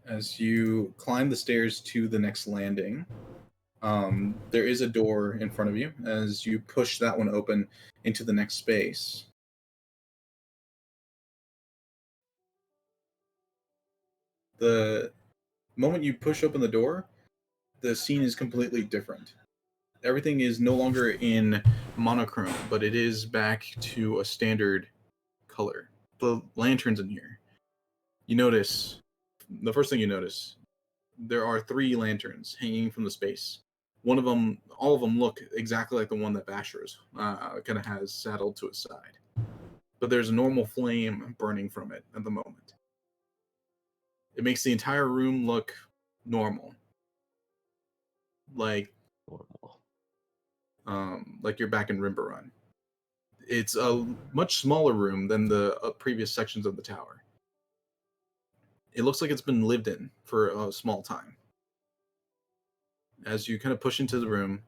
As you climb the stairs to the next landing, there is a door in front of you. As you push that one open into the next space, the moment you push open the door, the scene is completely different. Everything is no longer in monochrome, but it is back to a standard color. The lanterns in here. You notice, the first thing you notice, there are 3 lanterns hanging from the space. One of them, all of them look exactly like the one that Basher's kind of has saddled to his side. But there's a normal flame burning from it at the moment. It makes the entire room look normal. Like you're back in Rimbarun. It's a much smaller room than the previous sections of the tower. It looks like it's been lived in for a small time. As you kind of push into the room,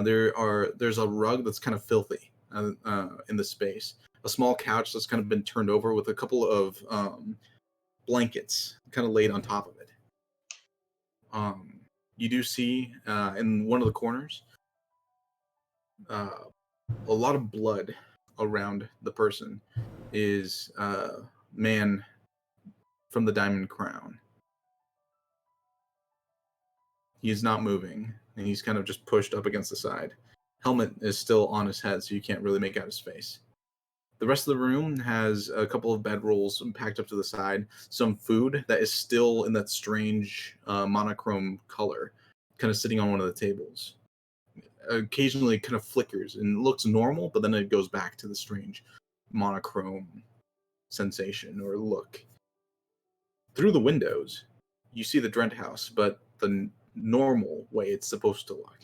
there's a rug that's kind of filthy in the space. A small couch that's kind of been turned over with a couple of blankets kind of laid on top of it. You do see in one of the corners a lot of blood around the person is man from the Diamond Crown. He is not moving, and he's kind of just pushed up against the side. Helmet is still on his head, so you can't really make out his face. The rest of the room has a couple of bedrolls packed up to the side, some food that is still in that strange monochrome color, kind of sitting on one of the tables. Occasionally it kind of flickers and looks normal, but then it goes back to the strange monochrome sensation or look. Through the windows, you see the Drent house, but the normal way it's supposed to look.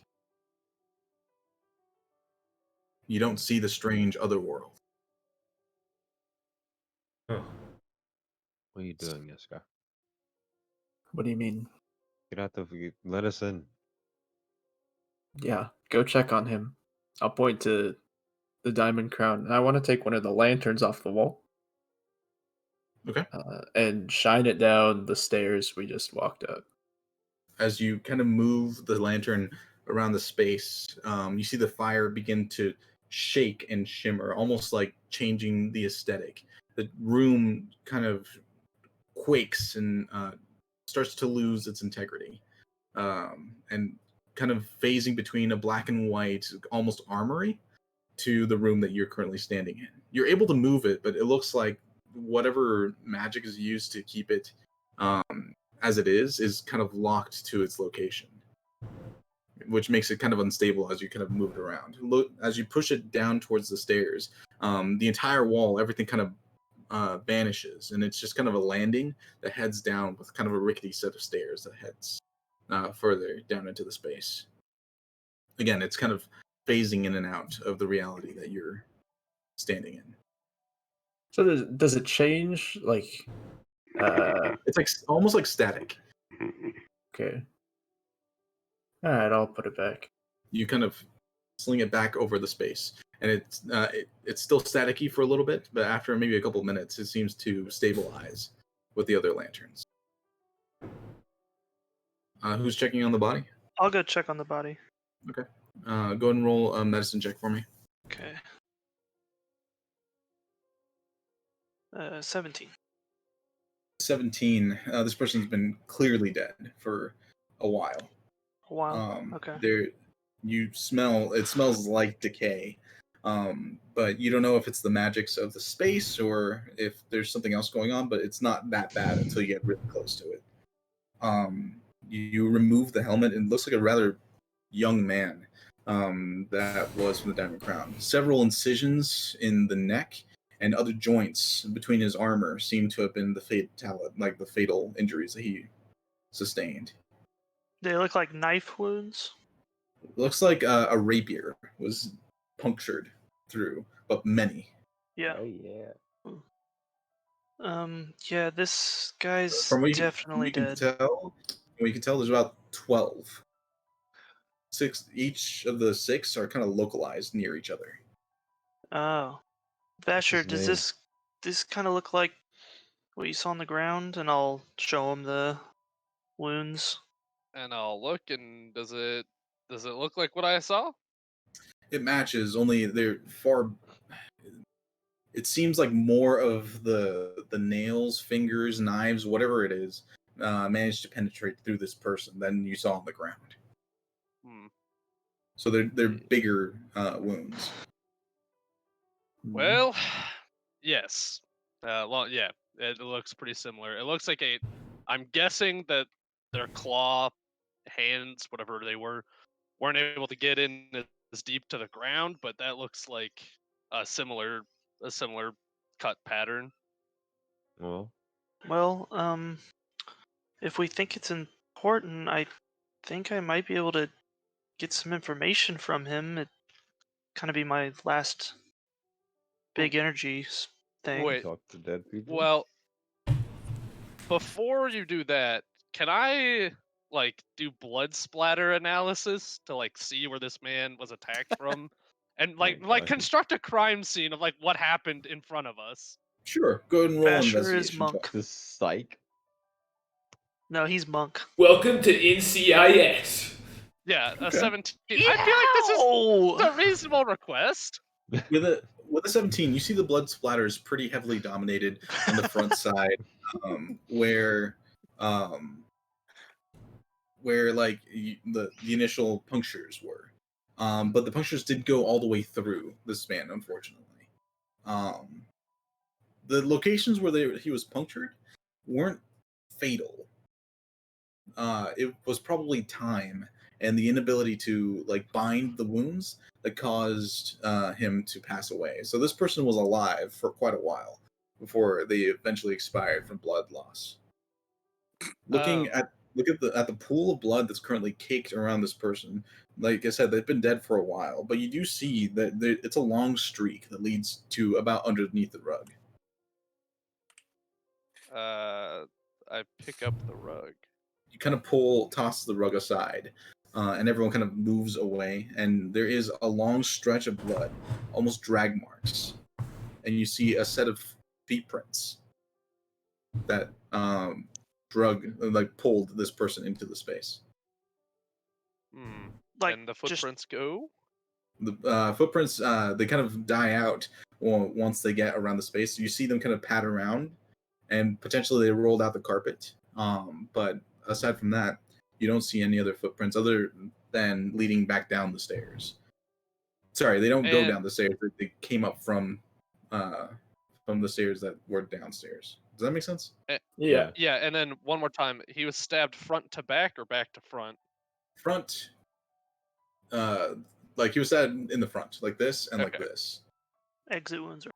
You don't see the strange other world.
Huh.
What are you doing, Yaska?
What do you mean?
Get out the. Let us in.
Yeah, go check on him. I'll point to the diamond crown, and I want to take one of the lanterns off the wall.
Okay.
And shine it down the stairs we just walked up.
As you kind of move the lantern around the space, you see the fire begin to shake and shimmer, almost like changing the aesthetic. The room kind of quakes and starts to lose its integrity, and kind of phasing between a black and white, almost armory, to the room that you're currently standing in. You're able to move it, but it looks like whatever magic is used to keep it as it is kind of locked to its location, which makes it kind of unstable as you kind of move it around. Look, as you push it down towards the stairs, the entire wall, everything kind of vanishes, and it's just kind of a landing that heads down with kind of a rickety set of stairs that heads further down into the space. Again, it's kind of phasing in and out of the reality that you're standing in.
So does it change? Like,
It's like almost like static.
okay. All right, I'll put it back.
You kind of sling it back over the space, and it's still staticky for a little bit, but after maybe a couple minutes, it seems to stabilize with the other lanterns. Who's checking on the body?
I'll go check on the body.
Okay. Go ahead and roll a medicine check for me.
Okay. 17.
17. This person's been clearly dead for a while.
Wow. Okay.
It smells like decay, but you don't know if it's the magics of the space or if there's something else going on, but it's not that bad until you get really close to it. You remove the helmet, and it looks like a rather young man that was from the Diamond Crown. Several incisions in the neck and other joints between his armor seem to have been the fatal injuries that he sustained.
They look like knife wounds.
Looks like a rapier was punctured through, but many.
Yeah.
Oh yeah.
Yeah, this guy's
From what
definitely
you can
dead.
tell, there's about 12. 6 each of the 6 are kind of localized near each other.
Oh.
What's
Vasher,
his
does
name?
this kind of look like what you saw on the ground? And I'll show him the wounds.
And I'll look, and does it look like what I saw?
It matches, only they're far. It seems like more of the nails, fingers, knives, whatever it is, managed to penetrate through this person than you saw on the ground.
Hmm.
So they're bigger wounds.
Well, yes. Yeah, it looks pretty similar. It looks like I'm guessing that their claw hands, whatever they were, weren't able to get in as deep to the ground, but that looks like a similar cut pattern.
Well,
Well, if we think it's important, I think I might be able to get some information from him. It kind of be my last big energy thing.
Wait,
talk to dead people.
well, before you do that, can I do blood splatter analysis to see where this man was attacked from, and
my God.
construct a crime scene of what happened in front of us?
Sure, go ahead and roll an
Vasher is
investigation
monk.
check.
This psych.
No, he's monk.
Welcome to NCIS.
Yeah, a
Okay.
17. I feel like this is a reasonable request.
With a 17, you see the blood splatter is pretty heavily dominated on the front side, where the initial punctures were, but the punctures did go all the way through this man, unfortunately. The locations where he was punctured weren't fatal. It was probably time and the inability to bind the wounds that caused him to pass away. So this person was alive for quite a while before they eventually expired from blood loss. Looking at the pool of blood that's currently caked around this person. Like I said, they've been dead for a while, but you do see that it's a long streak that leads to about underneath the rug.
I pick up the rug.
You kind of toss the rug aside, and everyone kind of moves away, and there is a long stretch of blood, almost drag marks, and you see a set of feet prints that pulled this person into the space.
Like,
And the
just
footprints go?
The footprints they kind of die out once they get around the space. You see them kind of pat around, and potentially they rolled out the carpet. But aside from that, you don't see any other footprints other than leading back down the stairs. Sorry, they don't go down the stairs. They came up from the stairs that were downstairs. Does that make sense?
Yeah.
Yeah, and then one more time, he was stabbed front to back or back to front?
Front. Like he was stabbed in the front, like this and like
Okay.
this.
exit wounds are.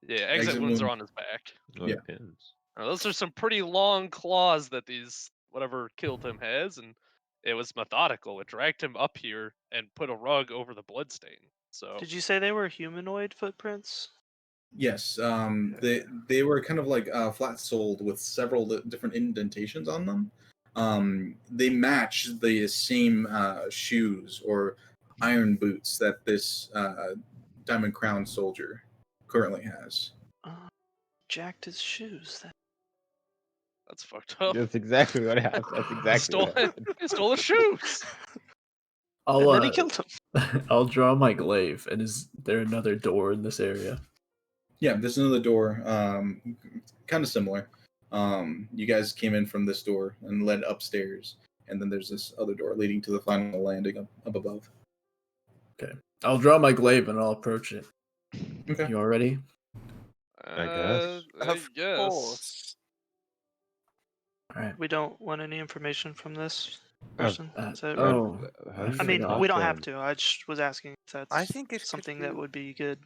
Yeah, exit wounds are
wound.
on his back.
Oh,
Yeah.
depends.
Now, those are some pretty long claws that these whatever killed him has, and it was methodical. It dragged him up here and put a rug over the bloodstain. So
Did you say they were humanoid footprints?
Yes, they were kind of like flat-soled with several different indentations on them. They match the same shoes or iron boots that this Diamond Crown soldier currently has.
Jacked his shoes.
that's fucked up.
That's exactly what happened. That's exactly what happened.
He stole his shoes.
And then he killed him.
I'll draw my glaive. And is there another door in this area?
Yeah, there's another door, kind of similar. You guys came in from this door and led upstairs, and then there's this other door leading to the final landing up above.
Okay. I'll draw my glaive and I'll approach it.
Okay.
You all ready?
I guess.
Of
Yes.
course.
All right.
We don't want any information from this
Oh,
person. Is that right?
Oh,
How do you
I mean,
forgot
we don't have
them?
to. I just was asking if that's
I think it could
something that
be-
would be good.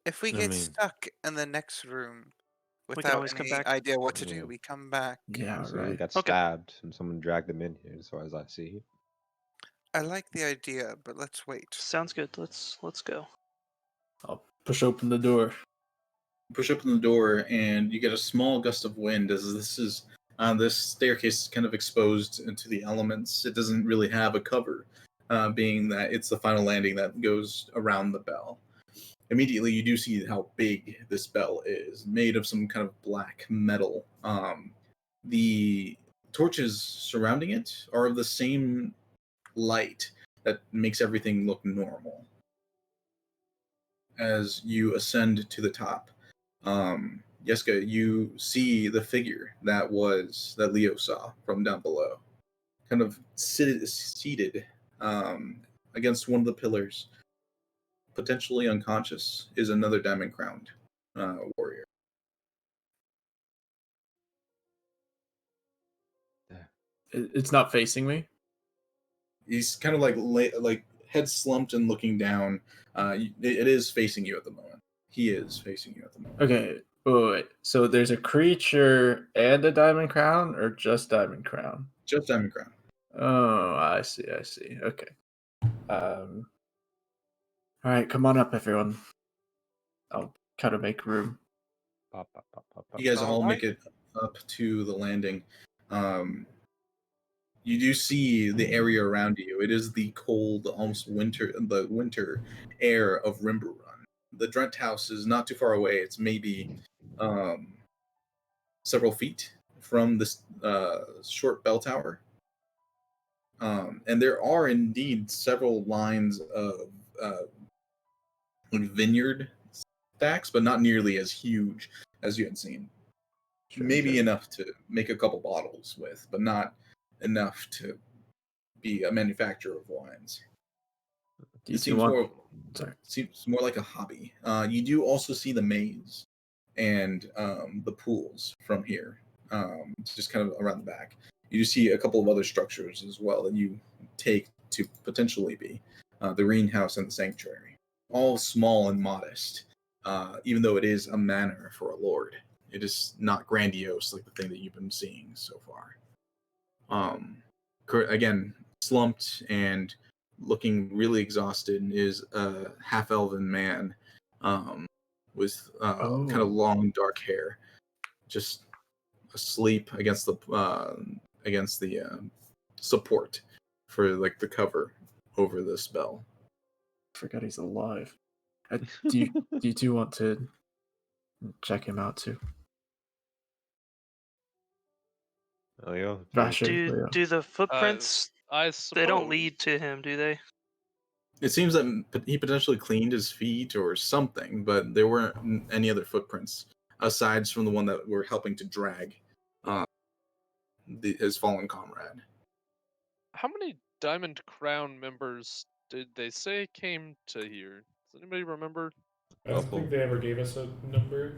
If we
I
get
mean-
stuck in the next room
can
without
always come
any
back.
idea what to
Yeah.
do, we come back.
yeah,
So they
right.
got
Okay.
stabbed and someone dragged them in here, as far as I see.
I like the idea, but let's wait.
Sounds good. Let's go.
I'll push open the door.
Push open the door, and you get a small gust of wind as this staircase is kind of exposed into the elements. It doesn't really have a cover, being that it's the final landing that goes around the bell. Immediately, you do see how big this bell is, made of some kind of black metal. The torches surrounding it are of the same light that makes everything look normal. As you ascend to the top, Yeska, you see the figure that Leo saw from down below, kind of seated against one of the pillars, potentially unconscious, is another Diamond Crowned warrior.
It's not facing me.
He's kind of like head slumped and looking down. It is facing you at the moment. He is facing you at the moment.
Okay. Wait. So there's a creature and a diamond crown, or just diamond crown?
Just Diamond Crown.
Oh, I see. Okay. All right, come on up, everyone. I'll kind of make room.
Pop, pop, pop, pop, pop.
You guys all
Alright.
make it up to the landing. You do see the area around you. It is the cold, almost the winter air of Rimber Run. The Drent house is not too far away. It's maybe several feet from this short bell tower. And there are indeed several lines of vineyard stacks, but not nearly as huge as you had seen. Maybe enough to make a couple bottles with, but not enough to be a manufacturer of wines. It seems more like a hobby. You do also see the maze and the pools from here, just kind of around the back. You do see a couple of other structures as well that you take to potentially be the greenhouse and the sanctuary. All small and modest, even though it is a manor for a lord. It is not grandiose like the thing that you've been seeing so far. Again, slumped and looking really exhausted is a half-elven man, with kind of long dark hair, just asleep against the support for like the cover over the spell.
Forget he's alive. Do you two want to check him out too?
Oh yeah.
Vasher,
Do
Leo.
do the footprints?
I
They
suppose
don't lead to him, do they?
It seems that he potentially cleaned his feet or something, but there weren't any other footprints aside from the one that were helping to drag his fallen comrade.
How many Diamond Crown members did they say came to here? Does anybody remember
I don't
Couple.
think they ever gave us a number.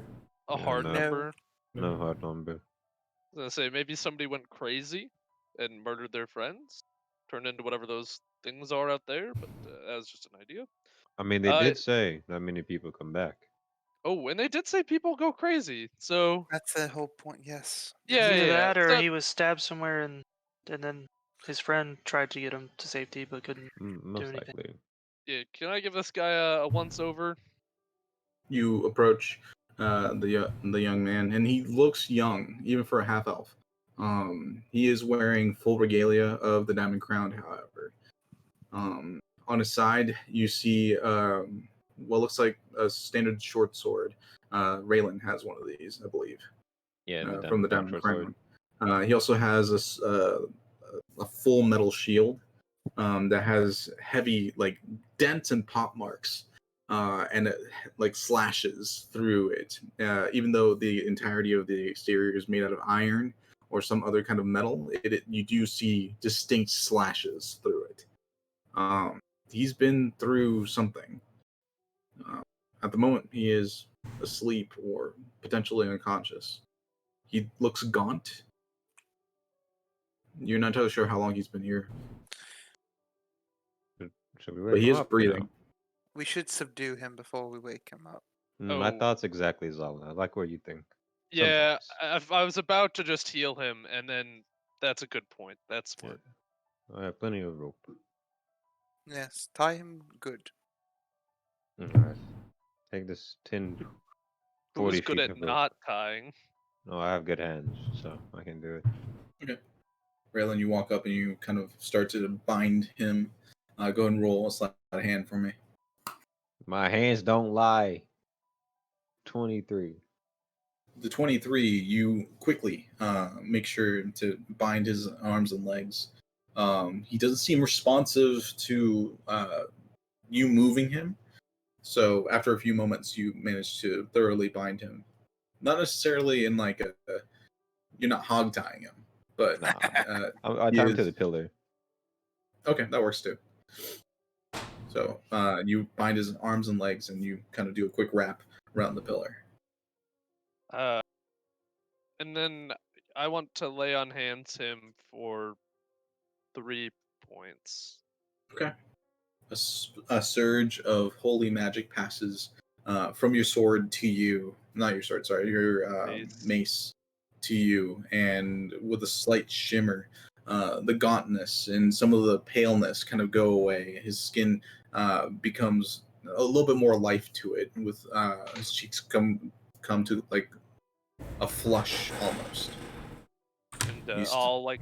a
Yeah,
hard
no.
number?
No hard number.
I was gonna say maybe somebody went crazy and murdered their friends, turned into whatever those things are out there. But that was just an idea.
I mean, they
Uh,
did say not many people come back.
Oh, and they did say people go crazy. So
That's the whole point. Yes.
yeah,
Either
yeah.
that, or
So,
he was stabbed somewhere, and then his friend tried to get him to safety, but couldn't.
Most
anything.
likely.
yeah, can I give this guy a once over?
You approach the young man, and he looks young, even for a half elf. He is wearing full regalia of the Diamond Crown, however. On his side, you see what looks like a standard short sword. Raylan has one of these, I believe,
Yeah,
from the
Crown
Diamond
short sword.
Crown. He also has a full metal shield that has heavy like dents and pop marks, and it like slashes through it. Even though the entirety of the exterior is made out of iron or some other kind of metal, you do see distinct slashes through it. He's been through something. At the moment, he is asleep or potentially unconscious. He looks gaunt. You're not entirely sure how long he's been here,
Should we
but
wake
he
him
is
up?
breathing.
We should subdue him before we wake him up.
My
Oh.
thoughts exactly, Zala. I like what you think.
Yeah,
Sometimes.
I was about to just heal him, and then that's a good point. That's
Yeah.
smart.
I have plenty of rope.
Yes, tie him good.
Alright. Take this 10,
Who was
40
good
feet
at
of rope.
not tying?
No, I have good hands, so I can do it.
Okay. Raylan, you walk up and you kind of start to bind him. Go ahead and roll a sleight of hand for me.
My hands don't lie. 23.
The 23, you quickly make sure to bind his arms and legs. He doesn't seem responsive to you moving him. So after a few moments, you manage to thoroughly bind him. Not necessarily in like you're not hog tying him, but
Nah. I
he
tie him to
is-
the pillar.
okay, that works too. So you bind his arms and legs, and you kind of do a quick wrap around the pillar.
And then I want to lay on hands him for 3 points.
Okay. A surge of holy magic passes from your sword to you. Not your sword, sorry, your mace to you, and with a slight shimmer, the gauntness and some of the paleness kind of go away. His skin becomes a little bit more life to it, with his cheeks come to like a flush almost.
And
He's-
I'll like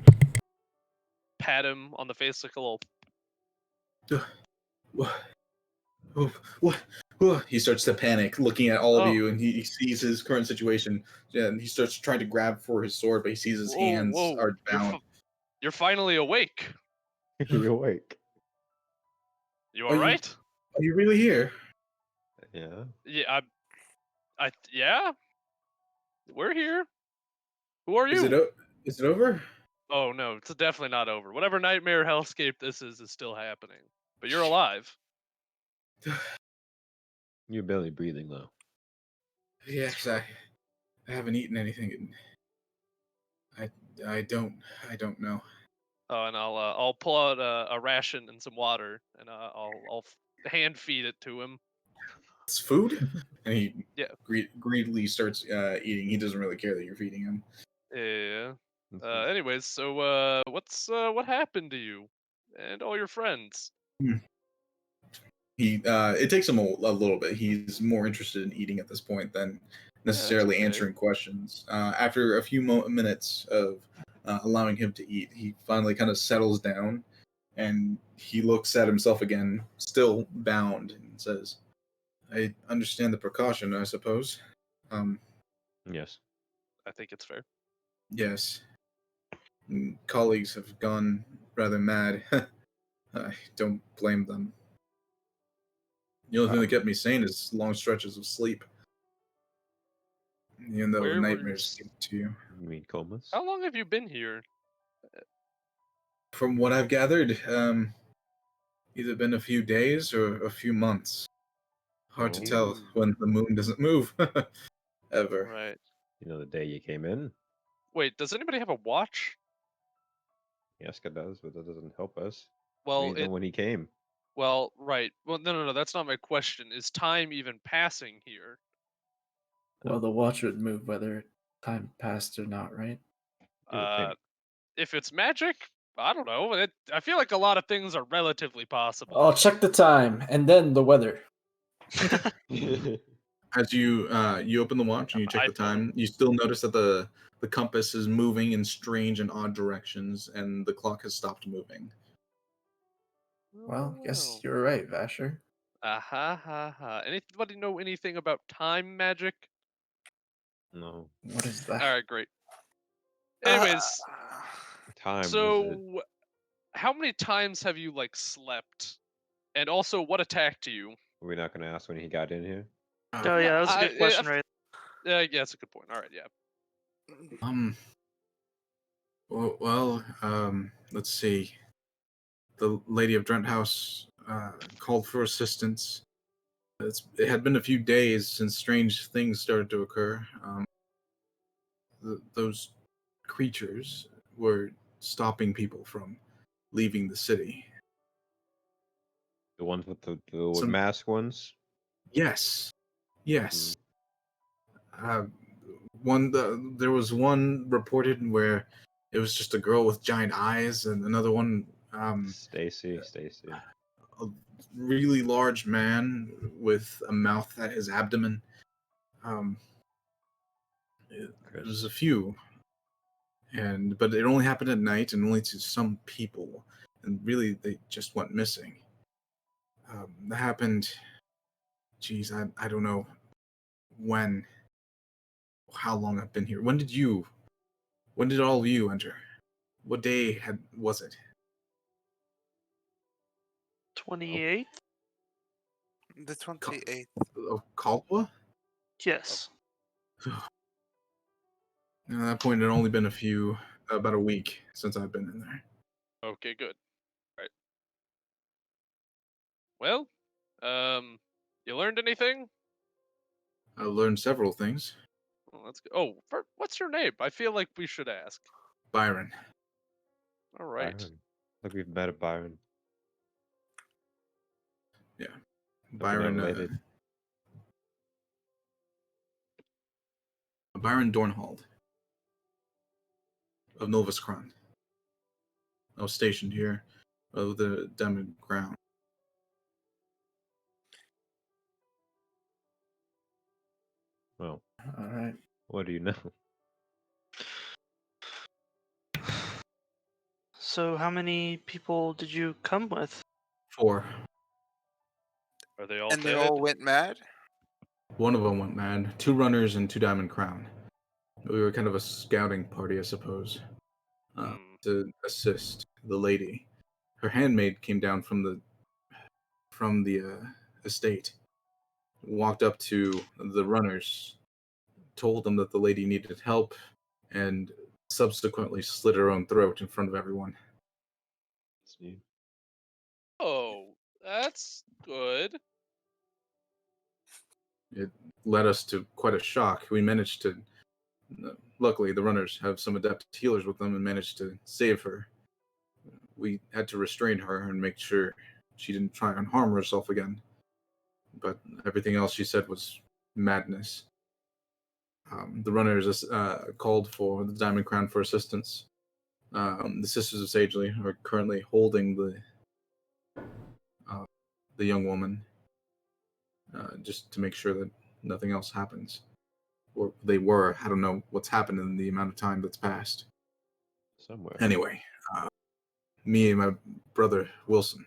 pat him on the face like a little.
What? He starts to panic, looking at all of
Oh.
you, and he sees his current situation, and he starts trying to grab for his sword, but he sees his hands are bound.
You're finally awake.
You're awake.
You
Are
all
you-
right?
Are you really here?
Yeah.
Yeah, yeah. We're here. Who are you?
Is it over?
Oh no, it's definitely not over. Whatever nightmare hellscape this is still happening. But you're alive.
You're barely breathing though.
Yes, I haven't eaten anything. I don't know.
Oh, and I'll pull out a ration and some water, and I'll hand feed it to him.
It's food, and he
Yeah.
greedily starts eating. He doesn't really care that you're feeding him.
Yeah. Anyways, so what happened to you and all your friends?
It takes him a little bit. He's more interested in eating at this point than
that's
necessarily
okay.
answering questions. After a few minutes of allowing him to eat, he finally kind of settles down and he looks at himself again, still bound, and says, "I understand the precaution, I suppose. Um,
Yes.
I think it's fair.
yes, colleagues have gone rather mad. I don't blame them. The only thing that kept me sane is long stretches of sleep. Even though the
Where were you?
nightmares get to you.
You mean comas?
How long have you been here?
From what I've gathered, either been a few days or a few months. Hard to tell
Oh.
when the moon doesn't move. Ever.
Right.
You know the day you came in?
Wait, does anybody have a watch?
Yaska does, but that doesn't help us.
Well,
We know when he came.
right. Well, no. That's not my question. Is time even passing here?
Well, the watch would move whether time passed or not, right?
You would think.
If it's magic, I don't know. I feel like a lot of things are relatively possible.
I'll check the time and then the weather.
As you open the watch and you check
I
the
don't.
time, you still notice that the compass is moving in strange and odd directions, and the clock has stopped moving.
Well, guess
Oh.
you're right, Vasher.
Ha. Anybody know anything about time magic?
No.
What is that?
All right, great. Anyways,
Time was it?
so how many times have you slept? And also, what attacked you?
Were we not going to ask when he got in here?
Oh yeah, that was a good question, right?
Yeah, that's a good point. All right, yeah.
Let's see. The lady of Drent House called for assistance. It had been a few days since strange things started to occur. Those creatures were stopping people from leaving the city.
The ones with the
Some-
mask ones?
Yes. Yes.
Mm.
There was one reported where it was just a girl with giant eyes, and another one,
Stacy.
a really large man with a mouth at his abdomen. It was a few, but it only happened at night and only to some people, and really they just went missing. That happened. Geez, I don't know when, how long I've been here. When did all of you enter? What day was it?
28th?
The 28th.
Of Caldwell?
Yes.
At that point, it had only been about a week since I've been in there.
Okay, good. All right. Well, you learned anything?
I learned several things.
Well, that's good. Oh, what's your name? I feel like we should ask.
Byron.
All right.
Byron. Look, we've met a Byron.
Yeah.
We're not
Byron.
related.
Byron Dornhold of Novus Kron. I was stationed here with the Diamond Crown.
Well,
All right.
what do you know?
So how many people did you come with?
4.
Are they all
And they
dead?
all went mad?
One of them went mad. 2 runners and 2 Diamond Crown. We were kind of a scouting party, I suppose, to assist the lady. Her handmaid came down from the estate, walked up to the runners, told them that the lady needed help, and subsequently slit her own throat in front of everyone.
See?
Oh, that's good.
It led us to quite a shock. We managed to, luckily, the runners have some adept healers with them and managed to save her. We had to restrain her and make sure she didn't try and harm herself again. But everything else she said was madness. The runners called for the Diamond Crown for assistance. The Sisters of Sagely are currently holding the young woman, just to make sure that nothing else happens. Or they were. I don't know what's happened in the amount of time that's passed.
Somewhere.
Anyway, me and my brother Wilson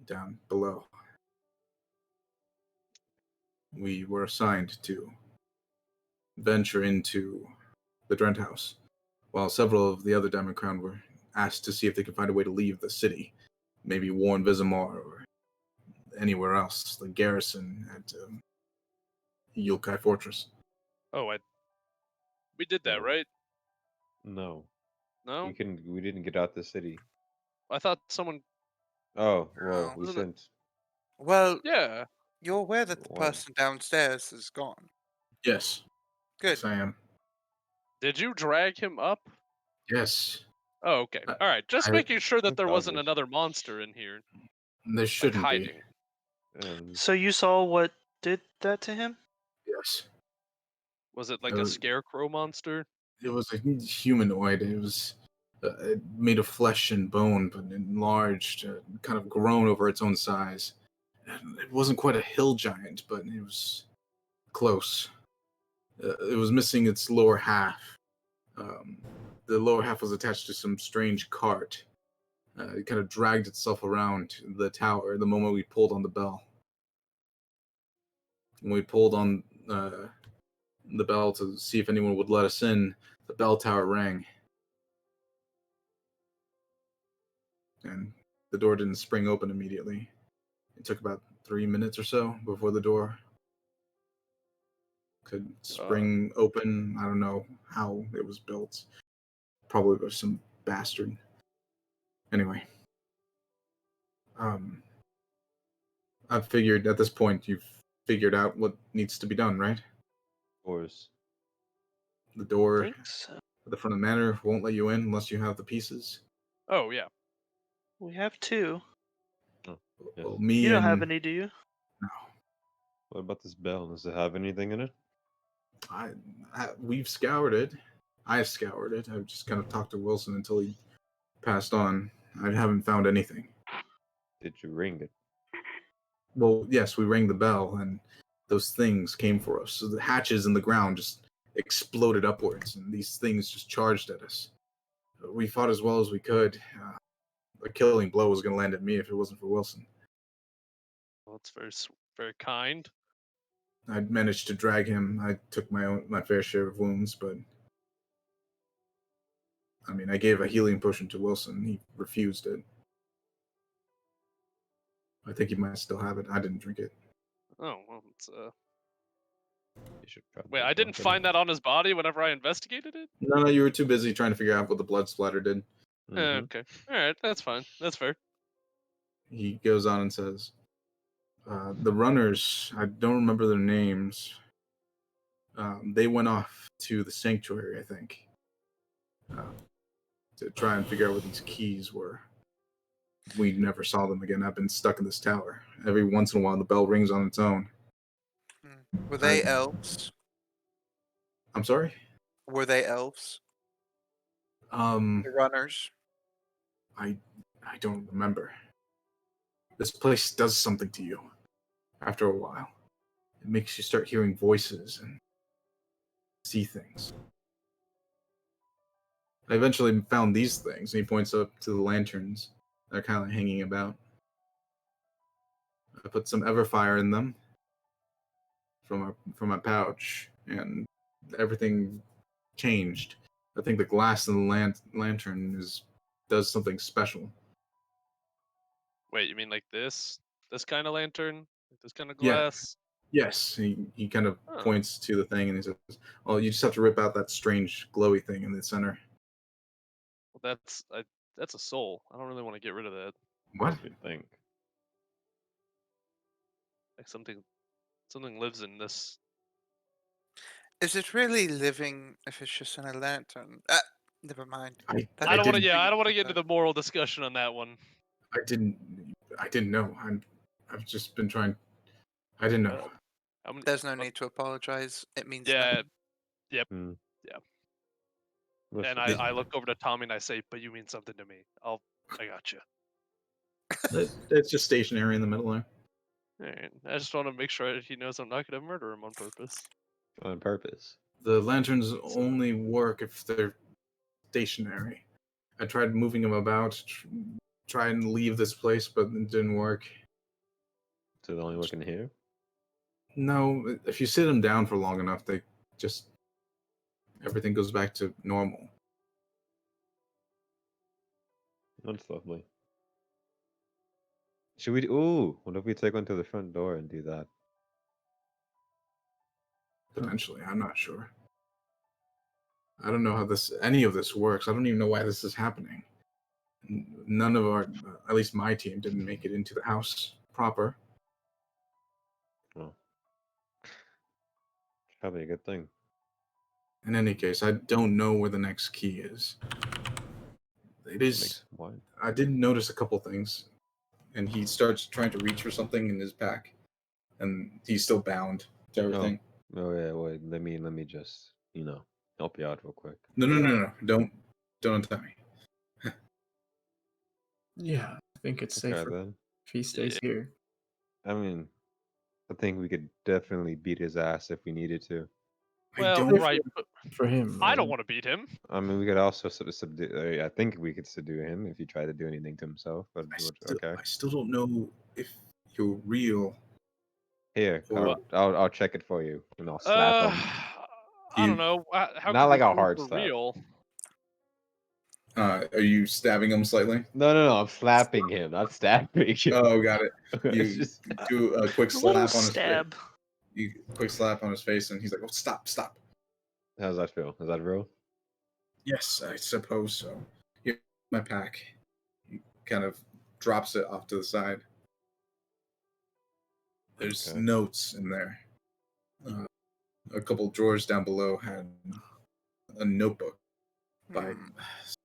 down below, we were assigned to venture into the Drent House, while several of the other Diamond Crown were asked to see if they could find a way to leave the city, maybe warn Vizimar or anywhere else, the garrison at Yulkai Fortress.
Oh, we did that,
No.
right?
No.
No,
We didn't get out the city.
I thought someone.
Oh, well,
No.
we
Wasn't it-
sent
Well,
Yeah.
you're aware that the
one.
person downstairs is gone.
Yes,
Good.
yes, I am.
Did you drag him up?
Yes,
Oh, okay.
I-
All right. Just
I-
making sure that
I
there
thought
wasn't
it was-
another monster in here,
there
like
shouldn't be.
hiding.
So you saw what did that to him?
Yes,
Was it like a scarecrow monster?
it was a humanoid. It was made of flesh and bone, but enlarged, kind of grown over its own size. And it wasn't quite a hill giant, but it was close. It was missing its lower half. The lower half was attached to some strange cart. It kind of dragged itself around the tower the moment we pulled on the bell. When we pulled on the bell to see if anyone would let us in, the bell tower rang. And the door didn't spring open immediately. It took about 3 minutes or so before the door could spring open. I don't know how it was built. Probably by some bastard. Anyway. I figured at this point you've figured out what needs to be done, right?
Of course.
The
I
door
think so.
at the front of the manor won't let you in unless you have the pieces.
Oh, yeah.
We have two.
Oh, yes.
Well, me
You don't
and
have any, do you?
no,
What about this bell? Does it have anything in it?
we've scoured it. I scoured it. I've just kind of talked to Wilson until he passed on. I haven't found anything.
Did you ring it?
Well, yes, we rang the bell, and those things came for us. So the hatches in the ground just exploded upwards, and these things just charged at us. We fought as well as we could. A killing blow was going to land at me if it wasn't for Wilson.
Well, it's very kind.
I managed to drag him. I took my fair share of wounds, but I mean, I gave a healing potion to Wilson. He refused it. I think he might still have it. I didn't drink it.
Oh, well, it's
You should probably
Wait, I didn't
drink it.
find that on his body whenever I investigated it?
No, you were too busy trying to figure out what the blood splatter did.
Mhm.
Okay. All right, that's fine. That's fair.
He goes on and says, the runners, I don't remember their names. They went off to the sanctuary, I think, to try and figure out what these keys were. We never saw them again. I've been stuck in this tower. Every once in a while, the bell rings on its own.
Were they elves?
I'm sorry?
Were they elves?
Um,
The runners?
I don't remember. This place does something to you after a while. It makes you start hearing voices and see things. I eventually found these things, and he points up to the lanterns that are kind of hanging about. I put some Everfire in them from my pouch, and everything changed. I think the glass in the lantern does something special.
Wait, you mean like this? This kind of lantern? Like this kind of
Yeah.
glass?
Yes, he kind of
Oh.
points to the thing, and he says, "Well, you just have to rip out that strange glowy thing in the center."
Well, that's a soul. I don't really want to get rid of that.
What?
What do you think?
Like something lives in this.
Is it really living if it's just in a lantern? Never mind.
I
I don't want to.
didn't-
Yeah, I don't want to get into the moral discussion on that one.
I didn't know. I've just been trying. I didn't know.
How many?
There's no need to apologize. It means
Yeah,
nothing.
Hmm.
Yeah.
Listen,
And I look over to Tommy and I say, "But you mean something to me. I got you."
It's just stationary in the middle there.
Alright, I just want to make sure he knows I'm not going to murder him on purpose.
on purpose.
The lanterns only work if they're stationary. I tried moving them about, try and leave this place, but it didn't work.
So they only work in here.
No, if you sit them down for long enough, they just everything goes back to normal.
That's lovely. Should we? Ooh, what if we take one to the front door and do that?
Potentially, I'm not sure. I don't know how any of this works. I don't even know why this is happening. None of our, at least my team, didn't make it into the house proper.
Oh, probably a good thing.
In any case, I don't know where the next key is. It is.
Why?
I did notice a couple things, and he starts trying to reach for something in his pack, and he's still bound to everything.
Oh yeah, wait. Let me just help you out real quick.
No. Don't untie me.
Yeah, I think it's
Okay
safer
then.
if he stays here.
I mean, I think we could definitely beat his ass if we needed to.
Well,
don't.
right, but
For him,
I don't
right?
want to beat him.
I mean, we could also sort of subdue. I think we could subdue him if he tried to do anything to himself. But okay,
I still don't know if you're real.
here,
Or
I'll check it for you, and I'll slap him.
I don't know. How
Not
could
like
we
a
prove
hard
we're
slap.
real?
are you stabbing him slightly?
No, I'm slapping him, not stabbing him.
Oh, got it.
It's
You
just-
do a quick
A little
slap on his face.
stab.
You quick slap on his face, and he's like, "Oh, stop!"
How's that feel? Is that real?
Yes, I suppose so. Here, my pack. He kind of drops it off to the side. There's
Okay.
notes in there. A couple drawers down below had a notebook by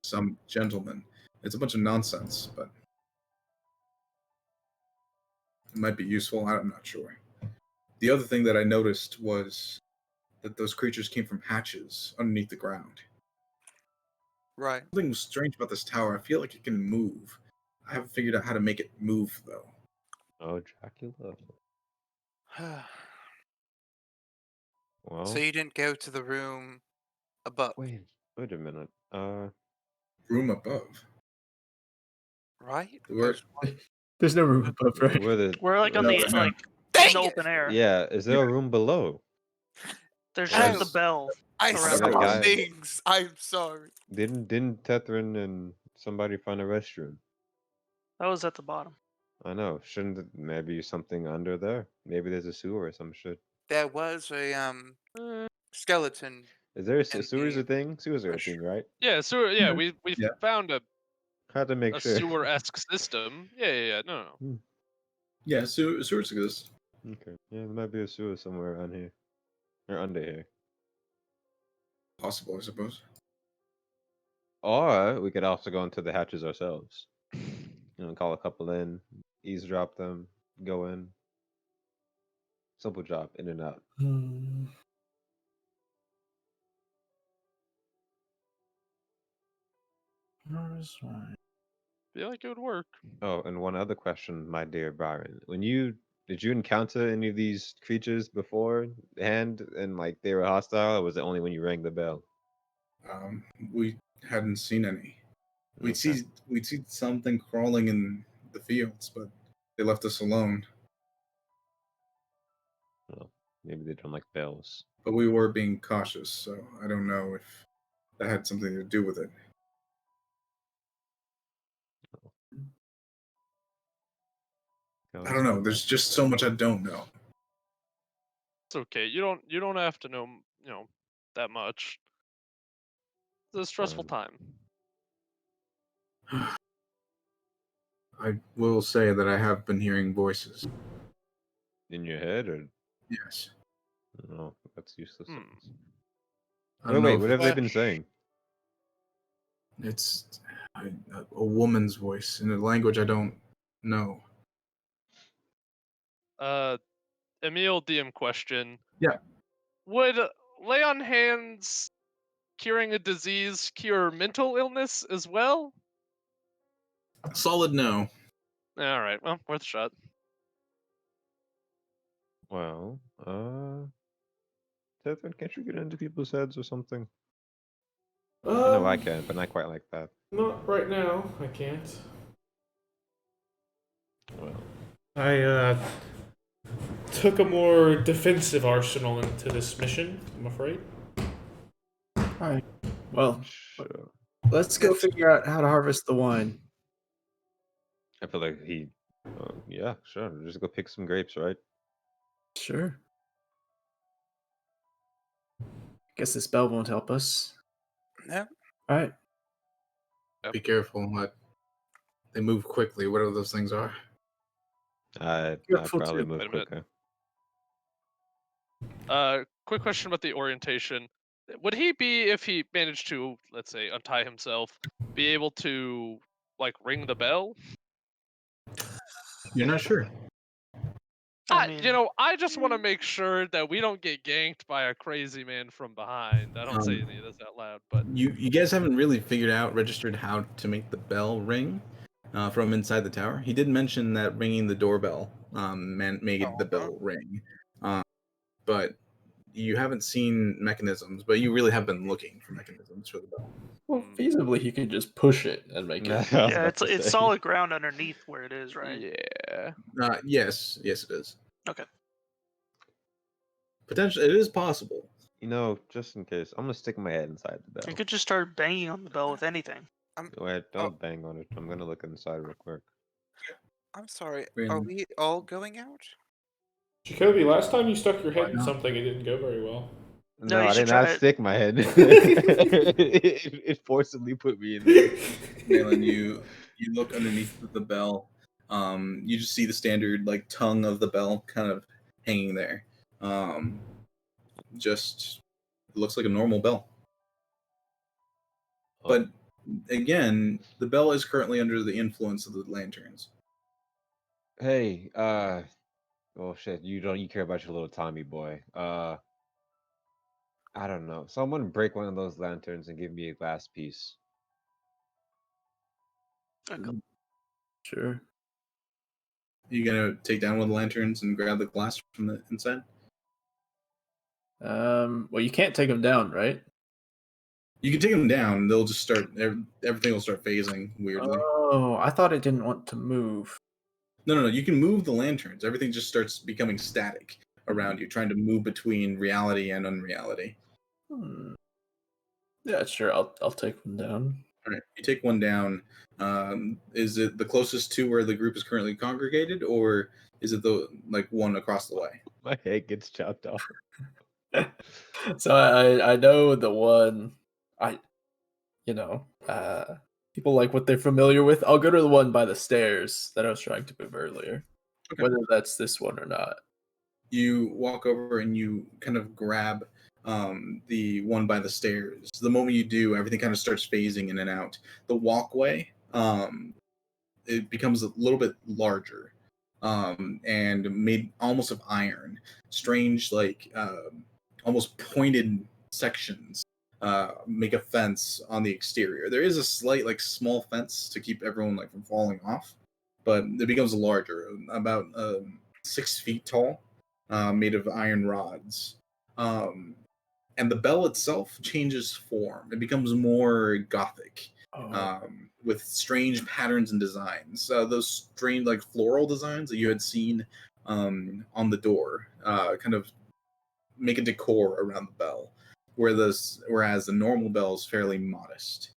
some gentleman. It's a bunch of nonsense, but it might be useful. I'm not sure. The other thing that I noticed was that those creatures came from hatches underneath the ground.
Right.
Something was strange about this tower. I feel like it can move. I haven't figured out how to make it move, though.
Oh, Dracula. Well,
So you didn't go to the room above,
wait a minute.
Room above.
right?
Where?
There's no room above, right?
where the
We're like on
No,
the
no.
like
Dang
in the
it!
open air.
yeah? Is there a room below?
There's
Yes.
just the bell.
I
around
saw
the guy.
things. I'm sorry.
Didn't Tethrin and somebody find a restroom?
That was at the bottom.
I know. Shouldn't maybe something under there? Maybe there's a sewer or some shit.
There was a skeleton.
Is there a
And
sewer's a
the
thing? Sewer's are a
restroom.
thing, right?
Yeah, sewer. Yeah, we
Yeah.
found a
Had to make sure.
sewer-esque system. Yeah. No.
Yeah, sewers exist.
Okay. Yeah, there might be a sewer somewhere around here. Or under here.
Possible, I suppose.
Or we could also go into the hatches ourselves. Call a couple in, eavesdrop them, go in. Simple job, in and out.
Feel like it would work.
Oh, and one other question, my dear Byron. Did you encounter any of these creatures beforehand and like they were hostile, or was it only when you rang the bell?
We hadn't seen any. We'd
Okay.
see something crawling in the fields, but they left us alone.
Well, maybe they don't like bells.
But we were being cautious, so I don't know if that had something to do with it. I don't know. There's just so much I don't know.
It's okay. You don't have to know. That much. It's a stressful time.
I will say that I have been hearing voices.
In your head, or
Yes.
no? That's useless.
I don't know
Wait,
if
what have they
What?
been saying?
it's a woman's voice in a language I don't know.
Emil, DM question.
Yeah.
Would lay on hands, curing a disease, cure mental illness as well?
Solid no.
All right, well, worth a shot.
Well, Tether, can't you get into people's heads or something? I know I can, but not quite like that.
Not right now. I can't. Well, I took a more defensive arsenal into this mission, I'm afraid.
Alright. Well,
Sure.
let's go figure out how to harvest the wine.
I feel like yeah, sure. Just go pick some grapes, right?
Sure. Guess this bell won't help us.
No.
Alright.
Be careful. They move quickly, whatever those things are.
I
Careful
probably
too.
move
Wait a minute.
quicker.
Quick question about the orientation. Would he be, if he managed to, let's say, untie himself, be able to like ring the bell?
You're not sure.
I mean,
I just want to make sure that we don't get ganked by a crazy man from behind. I don't say any of this out loud, but
You guys haven't really registered how to make the bell ring from inside the tower. He did mention that ringing the doorbell made the bell ring, but you haven't seen mechanisms. But you really have been looking for mechanisms for the bell.
Well, feasibly, he could just push it and make
I
it.
was
yeah,
about to
it's
say.
solid ground underneath where it is, right?
yeah.
Yes, it is.
Okay.
Potentially, it is possible.
Just in case, I'm gonna stick my head inside the
You
bell.
could just start banging on the bell with anything.
Wait, don't bang on it. I'm gonna look inside real quick.
I'm sorry. Are
Really?
we all going out?
Jacoby, last time you stuck your head in
not?
something, it didn't go very well.
No,
No,
you
I
should
did not
try it.
stick my head. It forcibly put me in there.
Malin, you look underneath the bell. You just see the standard tongue of the bell kind of hanging there. Just it looks like a normal bell. But again, the bell is currently under the influence of the lanterns.
Hey, oh shit, you care about your little Tommy boy. I don't know. Someone break one of those lanterns and give me a glass piece.
Okay.
Sure.
You gonna take down one of the lanterns and grab the glass from the inside?
Well, you can't take them down, right?
You can take them down. They'll just start. Everything will start phasing weirdly.
Oh, I thought it didn't want to move.
No. You can move the lanterns. Everything just starts becoming static around you, trying to move between reality and unreality.
Yeah, sure. I'll take one down.
All right, you take one down. Is it the closest to where the group is currently congregated, or is it the one across the way?
My head gets chopped off.
So I know the one. People like what they're familiar with. I'll go to the one by the stairs that I was trying to move earlier.
Okay.
Whether that's this one or not.
You walk over and you kind of grab the one by the stairs. The moment you do, everything kind of starts phasing in and out. The walkway, it becomes a little bit larger and made almost of iron. Strange, almost pointed sections make a fence on the exterior. There is a slight, small fence to keep everyone from falling off, but it becomes larger, about 6 feet tall. Made of iron rods. And the bell itself changes form. It becomes more gothic, with strange patterns and designs. Those strange, floral designs that you had seen on the door kind of make a decor around the bell, whereas the normal bell is fairly modest.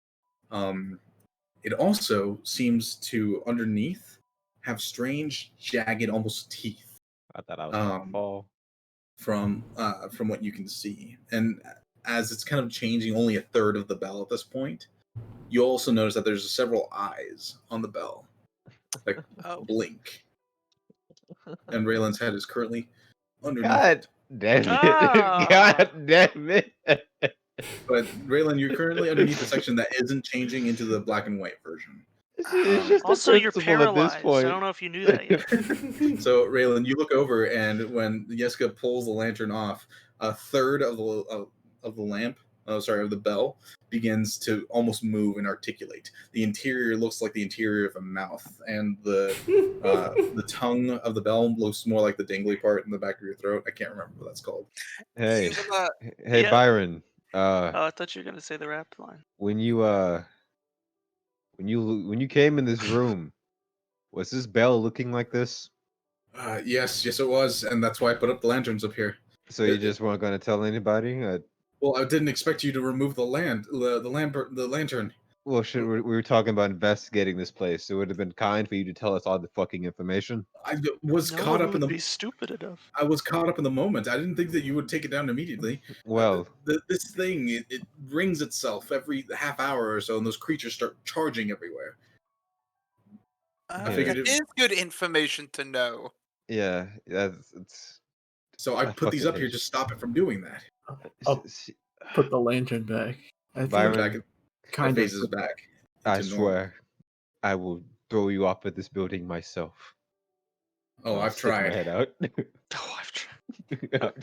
It also seems to, underneath, have strange, jagged, almost teeth.
I thought I was gonna fall.
From what you can see, and as it's kind of changing only a third of the bell at this point, you also notice that there's several eyes on the bell, blink, and Raylan's head is currently underneath.
God damn it!
Ah!
God damn it!
But Raylan, you're currently underneath the section that isn't changing into the black and white version.
It's just
Also,
the
you're
principle at this
paralyzed. I
point.
don't know if you knew that yet.
So Raylan, you look over, and when Yeska pulls the lantern off, a third of the lamp, of the bell, begins to almost move and articulate. The interior looks like the interior of a mouth, and the tongue of the bell looks more like the dangly part in the back of your throat. I can't remember what that's called.
Hey,
You, uh,
hey,
Yeah.
Byron.
Oh, I thought you were gonna say the rap line.
When you came in this room, was this bell looking like this?
Yes, it was, and that's why I put up the lanterns up here.
So you
It-
just weren't going to tell anybody?
Well, I didn't expect you to remove the lantern.
Well, we were talking about investigating this place. It would have been kind for you to tell us all the fucking information.
I was
No
caught
one
up in
would
the.
be stupid enough.
I was caught up in the moment. I didn't think that you would take it down immediately.
Well,
This thing it rings itself every half hour or so, and those creatures start charging everywhere. I figured
that
it.
is good information to know.
yeah, it's.
So I
I
put these
fucking
up here
hate
to stop it from doing that.
I'll put the lantern back. I think
Byron,
Back, it
kind
phases
of.
back.
I
into normal.
swear, I will throw you off of this building myself.
Oh,
I'll
I've
stick my
tried.
head out.
Oh, I've tried.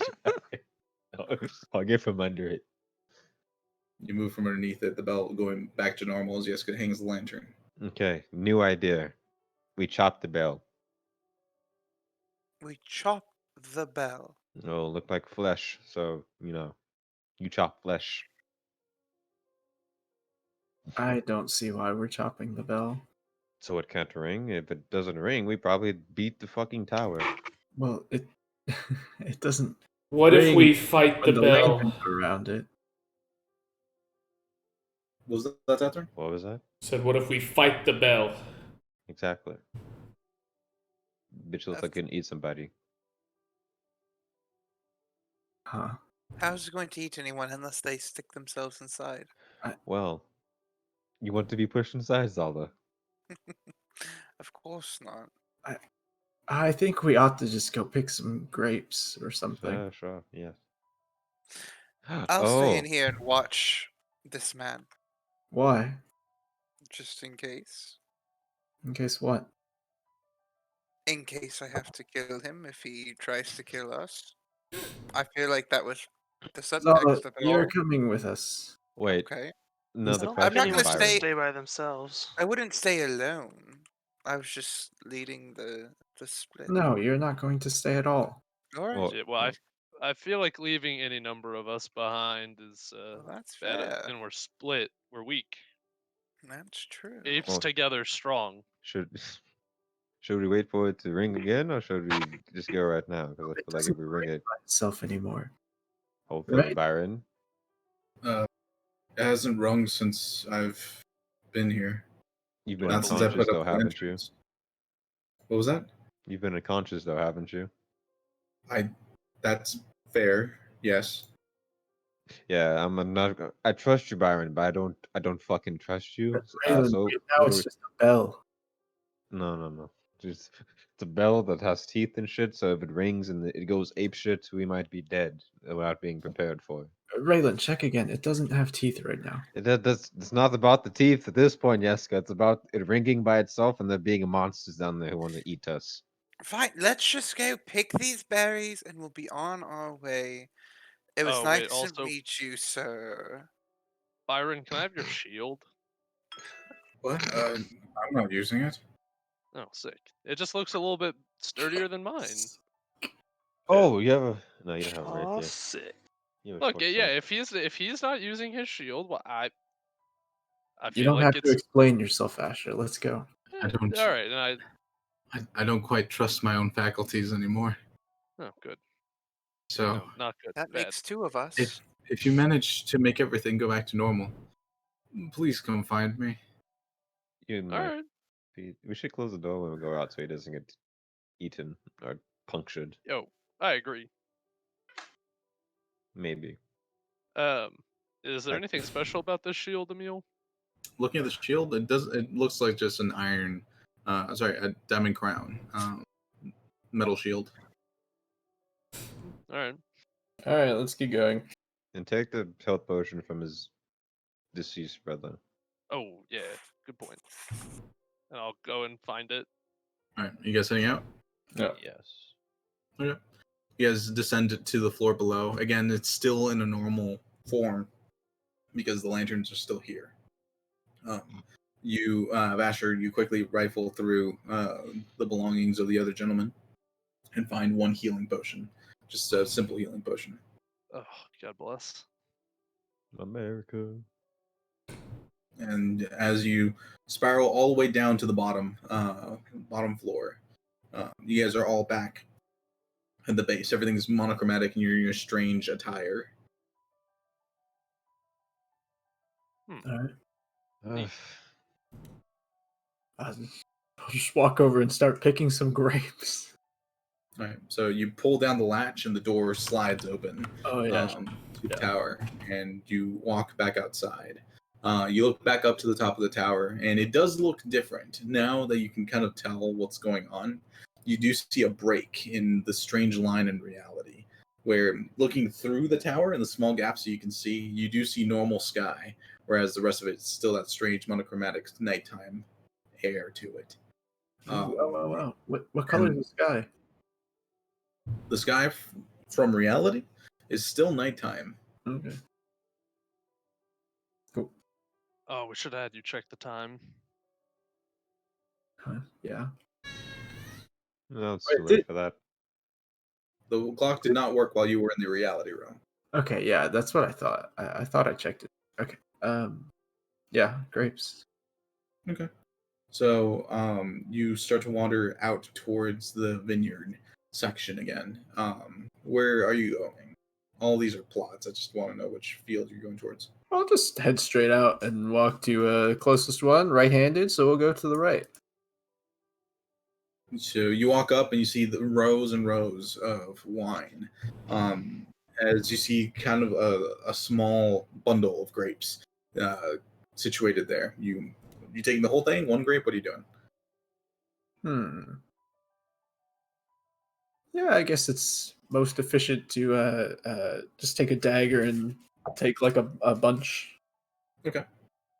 I'll get from under it.
You move from underneath it, the bell going back to normal as Jessica hangs the lantern.
Okay, new idea. We chop the bell.
We chop the bell.
It'll look like flesh, so you chop flesh.
I don't see why we're chopping the bell.
So it can't ring. If it doesn't ring, we probably beat the fucking tower.
Well, it it doesn't
What if
ring
we fight the
when the
bell?
lanterns are around it.
Was that turn?
What was that?
Said, what if we fight the bell?
Exactly. Bitch looks like it can eat somebody.
Huh.
How's it going to eat anyone unless they stick themselves inside?
Well, you want to be pushed inside, Zelda.
Of course not.
I think we ought to just go pick some grapes or something.
Sure, yes.
I'll stay in
Oh,
here and watch this man,
Why?
just in case.
In case what?
In case I have to kill him if he tries to kill us. I feel like that was the
Zelda,
subtext of it
you're
all.
coming with us.
wait.
Okay.
Another
I don't
I'm
think
not
question,
anyone
gonna
should
Byron.
stay-
stay by themselves.
I wouldn't stay alone. I was just leading the split.
No, you're not going to stay at all.
All right.
Well,
Yeah, well, I feel like leaving any number of us behind is
That's
bad.
fair.
And we're split. We're weak.
That's true.
Apes
Well-
together strong.
should should we wait for it to ring again, or should we just go right now? Because I
It
feel like if
doesn't
we ring it,
by itself anymore.
hopefully,
Right.
Byron.
It hasn't rung since I've been here.
You've been
Not since I
unconscious
put
though,
up the
haven't you?
lanterns. What was that?
You've been unconscious though, haven't you?
That's fair. Yes.
Yeah, I'm not. I trust you, Byron, but I don't fucking trust you.
Raylan,
So
right now
what do
it's
we?
just a bell.
No. Just it's a bell that has teeth and shit. So if it rings and it goes ape shit, we might be dead without being prepared for it.
Raylan, check again. It doesn't have teeth right now.
It's not about the teeth at this point, Jessica. It's about it ringing by itself and there being monsters down there who want to eat us.
Fine, let's just go pick these berries and we'll be on our way. It was
Oh,
nice
wait,
to
also-
meet you, sir.
Byron, can I have your shield?
What? I'm not using it.
Oh, sick. It just looks a little bit sturdier than mine.
Oh, you have a no, you don't have it right
Aw,
there.
sick.
You have a
Look,
short
yeah,
sword.
if he's not using his shield, well, I
You
feel
don't
like
have to
it's
explain yourself, Asher. Let's go.
I don't-
all right. And
I don't quite trust my own faculties anymore.
oh, good.
So
No, not good.
That
Bad.
makes two of us.
if you manage to make everything go back to normal, please come find me.
You
All
might
right.
we should close the door when we go out so he doesn't get eaten or punctured.
Yo, I agree.
Maybe.
Is there
Like-
anything special about this shield, Emil?
Looking at the shield, it looks like just an iron, a diamond crown, metal shield.
All right.
All right, let's keep going.
And take the health potion from his deceased brother.
Oh, yeah. Good point. And I'll go and find it.
All right, you guys heading out?
Yeah.
Yes.
Okay. You guys descend to the floor below. Again, it's still in a normal form because the lanterns are still here. Vasher, you quickly rifle through the belongings of the other gentlemen and find one healing potion. Just a simple healing potion.
Oh, God bless.
America.
And as you spiral all the way down to the bottom floor, you guys are all back at the base. Everything's monochromatic, and you're in your strange attire.
All right.
Ugh.
I'll just walk over and start picking some grapes.
All right, so you pull down the latch, and the door slides open
Oh yeah.
to the tower, and you walk back outside. You look back up to the top of the tower, and it does look different now that you can kind of tell what's going on. You do see a break in the strange line in reality, where looking through the tower and the small gaps that you can see, you do see normal sky, whereas the rest of it's still that strange monochromatic nighttime air to it.
Wow. What color is the sky?
The sky from reality is still nighttime.
Okay. Cool.
Oh, we should have had you check the time.
Yeah.
No, it's
Wait,
too late for that.
The clock did not work while you were in the reality room.
Okay. Yeah, that's what I thought. I thought I checked it. Okay. Yeah, grapes.
Okay. So you start to wander out towards the vineyard section again. Where are you going? All these are plots. I just want to know which field you're going towards.
I'll just head straight out and walk to closest one, right-handed. So we'll go to the right.
So you walk up and you see the rows and rows of wine. As you see kind of a small bundle of grapes situated there. You taking the whole thing? One grape? What are you doing?
Yeah, I guess it's most efficient to just take a dagger and take like a bunch.
Okay.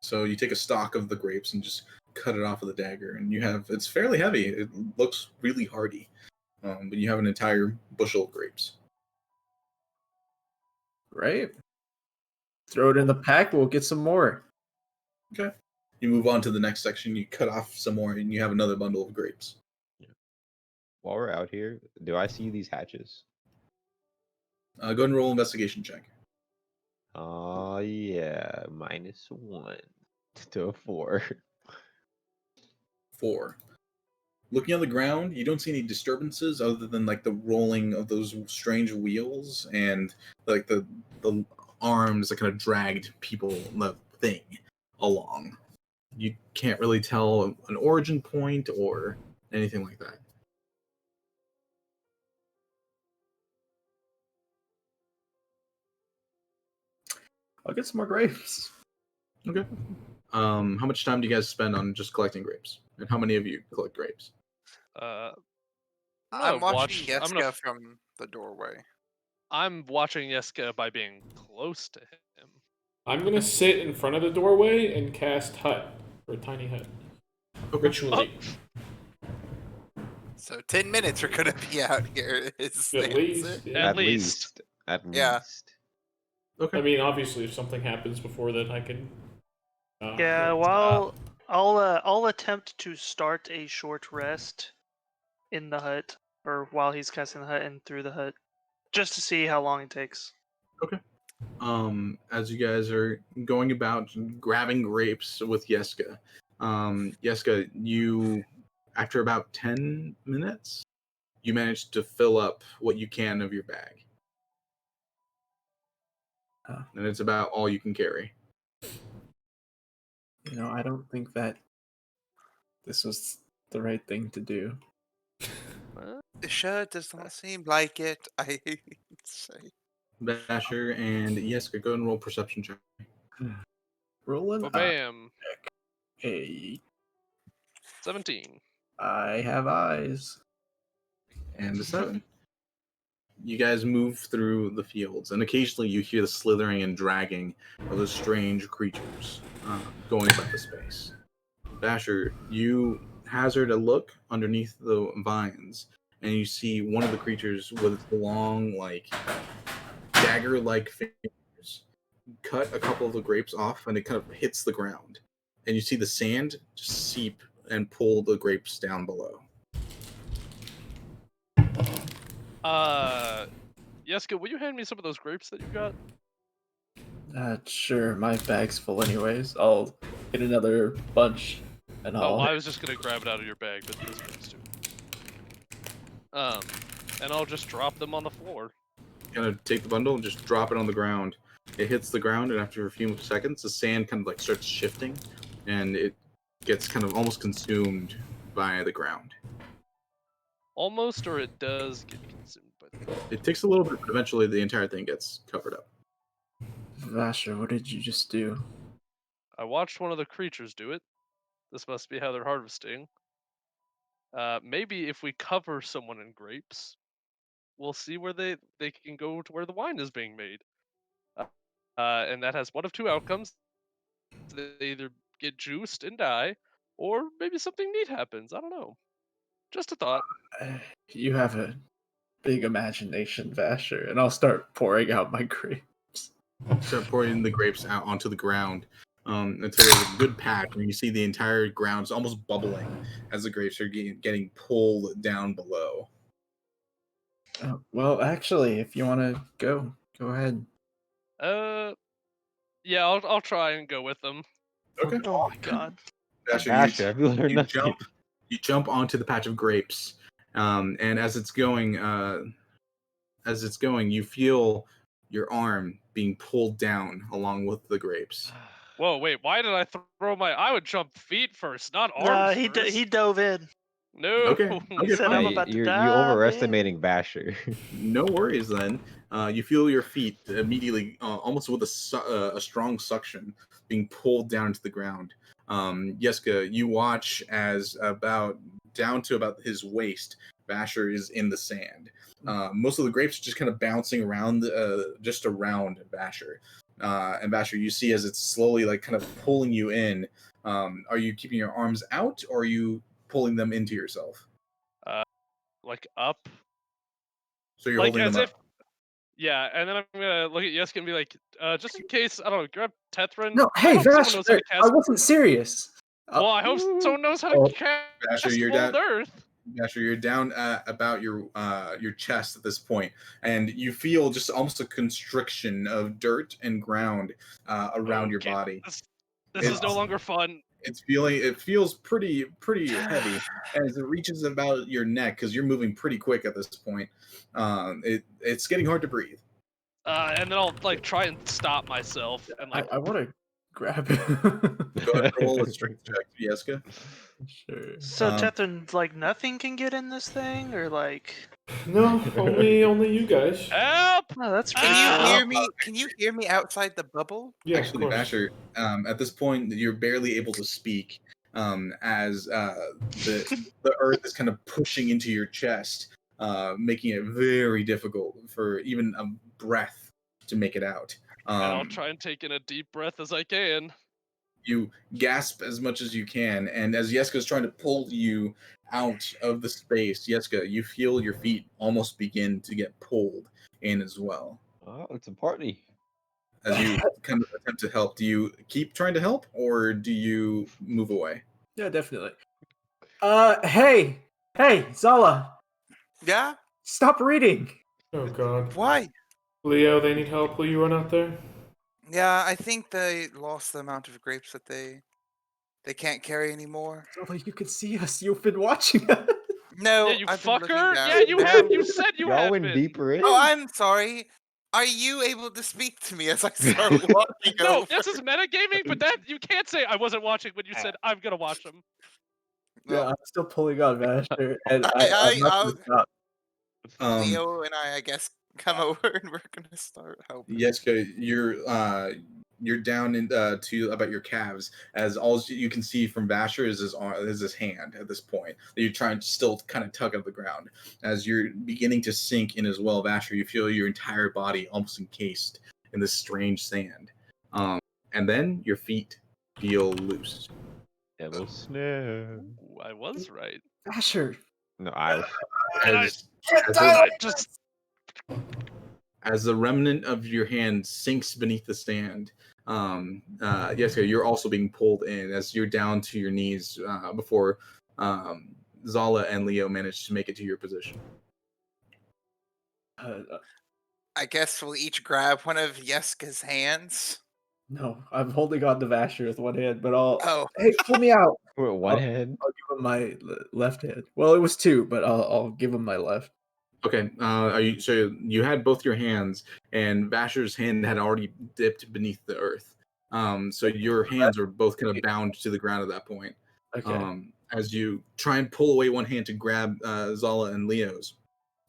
So you take a stalk of the grapes and just cut it off with a dagger, and it's fairly heavy. It looks really hardy, but you have an entire bushel of grapes.
Right. Throw it in the pack. We'll get some more.
Okay. You move on to the next section. You cut off some more, and you have another bundle of grapes.
While we're out here, do I see these hatches?
Go ahead and roll investigation check.
Oh yeah, -1 to a 4.
4. Looking on the ground, you don't see any disturbances other than like the rolling of those strange wheels and like the arms that kind of dragged people, the thing, along. You can't really tell an origin point or anything like that.
I'll get some more grapes.
Okay. How much time do you guys spend on just collecting grapes? And how many of you collect grapes?
I'm
I'm
gonna
watching
I'm gonna
Yeska from the doorway.
I'm watching Yeska by being close to him.
I'm gonna sit in front of the doorway and cast hut, or tiny hut. Ritually.
So 10 minutes we're gonna be out here. Is
At
the
least.
answer.
Yeah.
At least.
At
Yeah.
least.
Okay.
I mean, obviously, if something happens before then, I can.
Yeah, well, I'll attempt to start a short rest in the hut, or while he's casting the hut and through the hut, just to see how long it takes.
Okay. As you guys are going about grabbing grapes with Yeska, Yeska, you, after about 10 minutes, you manage to fill up what you can of your bag. And it's about all you can carry.
I don't think that this was the right thing to do.
It sure does not seem like it. I hate to say.
Basher and Yeska, go and roll perception check.
Rolling.
Bam.
Hey,
17.
I have eyes.
And a 7. You guys move through the fields, and occasionally you hear the slithering and dragging of those strange creatures going about the space. Basher, you hazard a look underneath the vines, and you see one of the creatures with its long, like dagger-like fingers cut a couple of the grapes off, and it kind of hits the ground, and you see the sand just seep and pull the grapes down below.
Yeska, will you hand me some of those grapes that you got?
Sure, my bag's full anyways. I'll get another bunch and
Oh,
I'll.
I was just gonna grab it out of your bag, but this works too. And I'll just drop them on the floor.
Kind of take the bundle and just drop it on the ground. It hits the ground, and after a few seconds, the sand kind of like starts shifting, and it gets kind of almost consumed by the ground.
Almost, or it does get consumed by the...
It takes a little bit, but eventually the entire thing gets covered up.
Vasher, what did you just do?
I watched one of the creatures do it. This must be how they're harvesting. Maybe if we cover someone in grapes, we'll see where they can go to where the wine is being made. And that has one of two outcomes. They either get juiced and die, or maybe something neat happens. I don't know. Just a thought.
You have a big imagination, Vasher, and I'll start pouring out my grapes.
Start pouring the grapes out onto the ground until there's a good patch, and you see the entire ground's almost bubbling as the grapes are getting pulled down below.
Well, actually, if you want to go ahead.
Yeah, I'll try and go with them.
Okay.
Oh my god.
Asher,
I've learned
you
nothing.
jump onto the patch of grapes, and as it's going, you feel your arm being pulled down along with the grapes.
Whoa, wait, why did I throw my... I would jump feet first, not arms
He
first.
he dove in.
No.
Okay.
He said,
fine.
"I'm about to
You're
dive
overestimating Basher.
No worries then. You feel your feet immediately, almost with a strong suction, being pulled down to the ground. Yeska, you watch as down to about his waist, Basher is in the sand. Most of the grapes are just kind of bouncing around, just around Basher. And Basher, you see as it's slowly like kind of pulling you in. Are you keeping your arms out, or are you pulling them into yourself?
Like up.
So you're
Like
holding
as
them
if...
up.
Yeah, and then I'm gonna look at Yeska and be like, just in case, I don't know, grab Tethrin.
No,
I
hey,
hope someone
Vasher,
knows how to
I
cast...
wasn't serious.
Well, I hope someone knows how to cast
Basher, you're
Mold
down.
Earth.
Basher, you're down about your chest at this point, and you feel just almost a constriction of dirt and ground around your
Okay,
body.
This is no longer fun.
It feels pretty heavy as it reaches about your neck because you're moving pretty quick at this point. It's getting hard to breathe.
And then I'll like try and stop myself and like...
I want to grab it.
Go ahead and roll a strength check, Yeska.
Sure.
So
Um,
Tethrin, like nothing can get in this thing, or like?
No, only you guys.
Help!
Oh, that's
Can
pretty
you
cool.
hear me? Can you hear me outside the bubble?
Yeah,
Actually,
of course.
Basher, at this point, you're barely able to speak as the earth is kind of pushing into your chest, making it very difficult for even a breath to make it out.
And I'll try and take in a deep breath as I can.
You gasp as much as you can, and as Yeska's trying to pull you out of the space, Yeska, you feel your feet almost begin to get pulled in as well.
Oh, it's a party.
As you kind of attempt to help, do you keep trying to help, or do you move away?
Yeah, definitely. Hey, Zala,
Yeah.
stop reading.
Oh god.
Why?
Leo, they need help. Will you run out there?
Yeah, I think they lost the amount of grapes that they can't carry anymore.
Zala, you can see us. You've been watching us.
No,
Yeah, you
I've been looking
fucker!
down.
Yeah, you have! You said you
Y'all
had
went
been!
deeper in.
Oh, I'm sorry. Are you able to speak to me as I start walking
No,
over?
this is metagaming, but that you can't say I wasn't watching when you said I'm gonna watch them.
Yeah,
Well,
I'm still pulling on Vasher, and I'm not
I'll-
gonna stop.
Leo and I guess, come over and we're gonna start helping.
Yeska, you're down in to about your calves, as all you can see from Vasher is his hand at this point. That you're trying to still kind of tug at the ground. As you're beginning to sink in as well, Vasher, you feel your entire body almost encased in this strange sand. And then your feet feel loose.
Yellow snow.
Ooh, I was right.
Vasher,
No, I.
And I just
as the remnant of your hand sinks beneath the stand, Jessica, you're also being pulled in as you're down to your knees before Zala and Leo manage to make it to your position.
I guess we'll each grab one of Yeska's hands.
No, I'm holding on to Vasher with one hand, but I'll.
Oh,
Hey, pull me out!
With one hand.
I'll give him my left hand. Well, it was two, but I'll give him my left.
Okay, so you had both your hands, and Vasher's hand had already dipped beneath the earth. So your hands are both kind of bound to the ground at that point.
Okay.
As you try and pull away one hand to grab Zala and Leo's,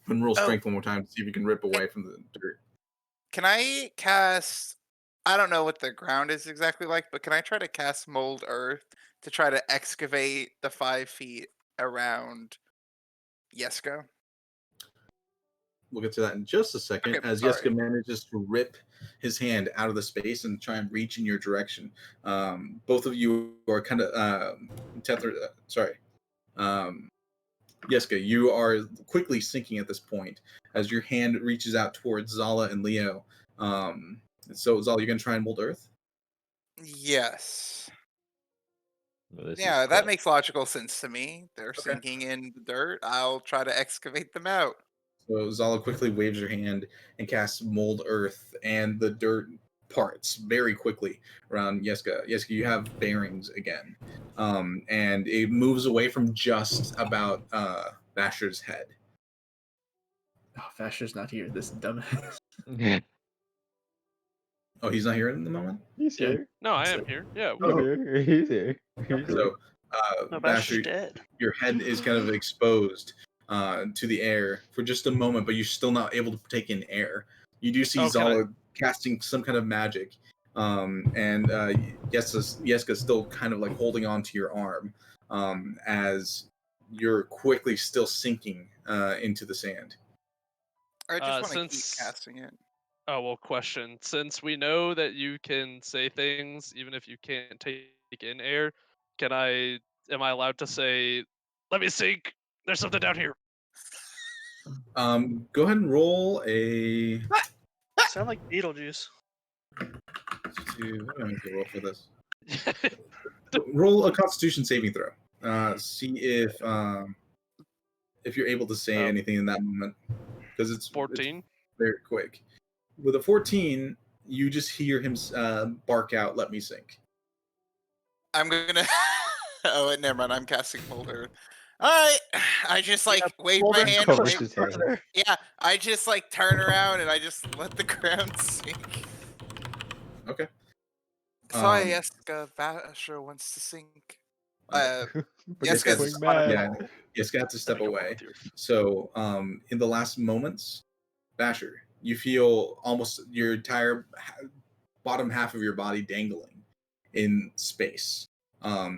and roll strength one more time to see if you can rip away from the dirt.
can I cast? I don't know what the ground is exactly like, but can I try to cast Mold Earth to try to excavate the 5 feet around Yeska?
We'll get to that in just a second.
Okay,
As
sorry.
Yeska manages to rip his hand out of the space and try and reach in your direction, both of you are kind of tethered. Yeska, you are quickly sinking at this point as your hand reaches out towards Zala and Leo. So Zala, you're gonna try and mold Earth.
Yes.
Well, this is
Yeah, that
quick.
makes logical sense to me. They're sinking in the dirt. I'll try to excavate them out.
So Zala quickly waves her hand and casts mold Earth, and the dirt parts very quickly around Yeska. Yeska, you have bearings again, and it moves away from just about Vasher's head.
Oh, Vasher's not here. This dumbass.
Oh, he's not here in the moment.
He's
Yeah.
here.
no, I am here. Yeah,
He's here. He's here. He's here.
So,
No, Basher's
Vasher,
dead.
your head is kind of exposed to the air for just a moment, but you're still not able to take in air. You do see
Oh, can I-
Zala casting some kind of magic, and Yeska's still kind of like holding on to your arm as you're quickly still sinking into the sand.
I just want to keep
since-
casting it.
Oh, well, question. Since we know that you can say things even if you can't take in air, am I allowed to say, let me sink? There's something down here.
Go ahead and roll a.
Sound like Beetlejuice.
What am I going to roll for this? Roll a Constitution saving throw. See if you're able to say anything in that moment, because it's
14.
It's very quick. With a 14, you just hear him bark out, "Let me sink."
I'm gonna. Oh, wait, never mind. I'm casting Mold Earth. All right. I just like wave
Mold
my
Earth
hand.
covers
away.
his hand.
Yeah, I just like turn around and I just let the ground sink.
Okay.
Sorry, Yeska. Vasher wants to sink.
But
Yeska's
Yeska's
just wanna
yeah,
know.
Yeska had to step
Let me go
away.
with you.
So, in the last moments, Vasher, you feel almost your entire bottom half of your body dangling in space.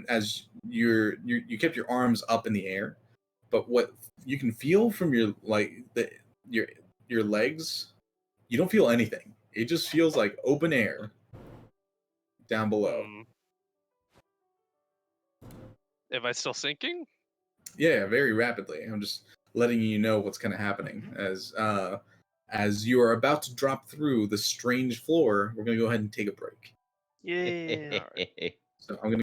As you kept your arms up in the air, but what you can feel from your your legs, you don't feel anything. It just feels like open air down below.
Am I still sinking?
Yeah, very rapidly. I'm just letting you know what's kind of happening as you are about to drop through the strange floor. We're gonna go ahead and take a break.
Yeah.
So I'm gonna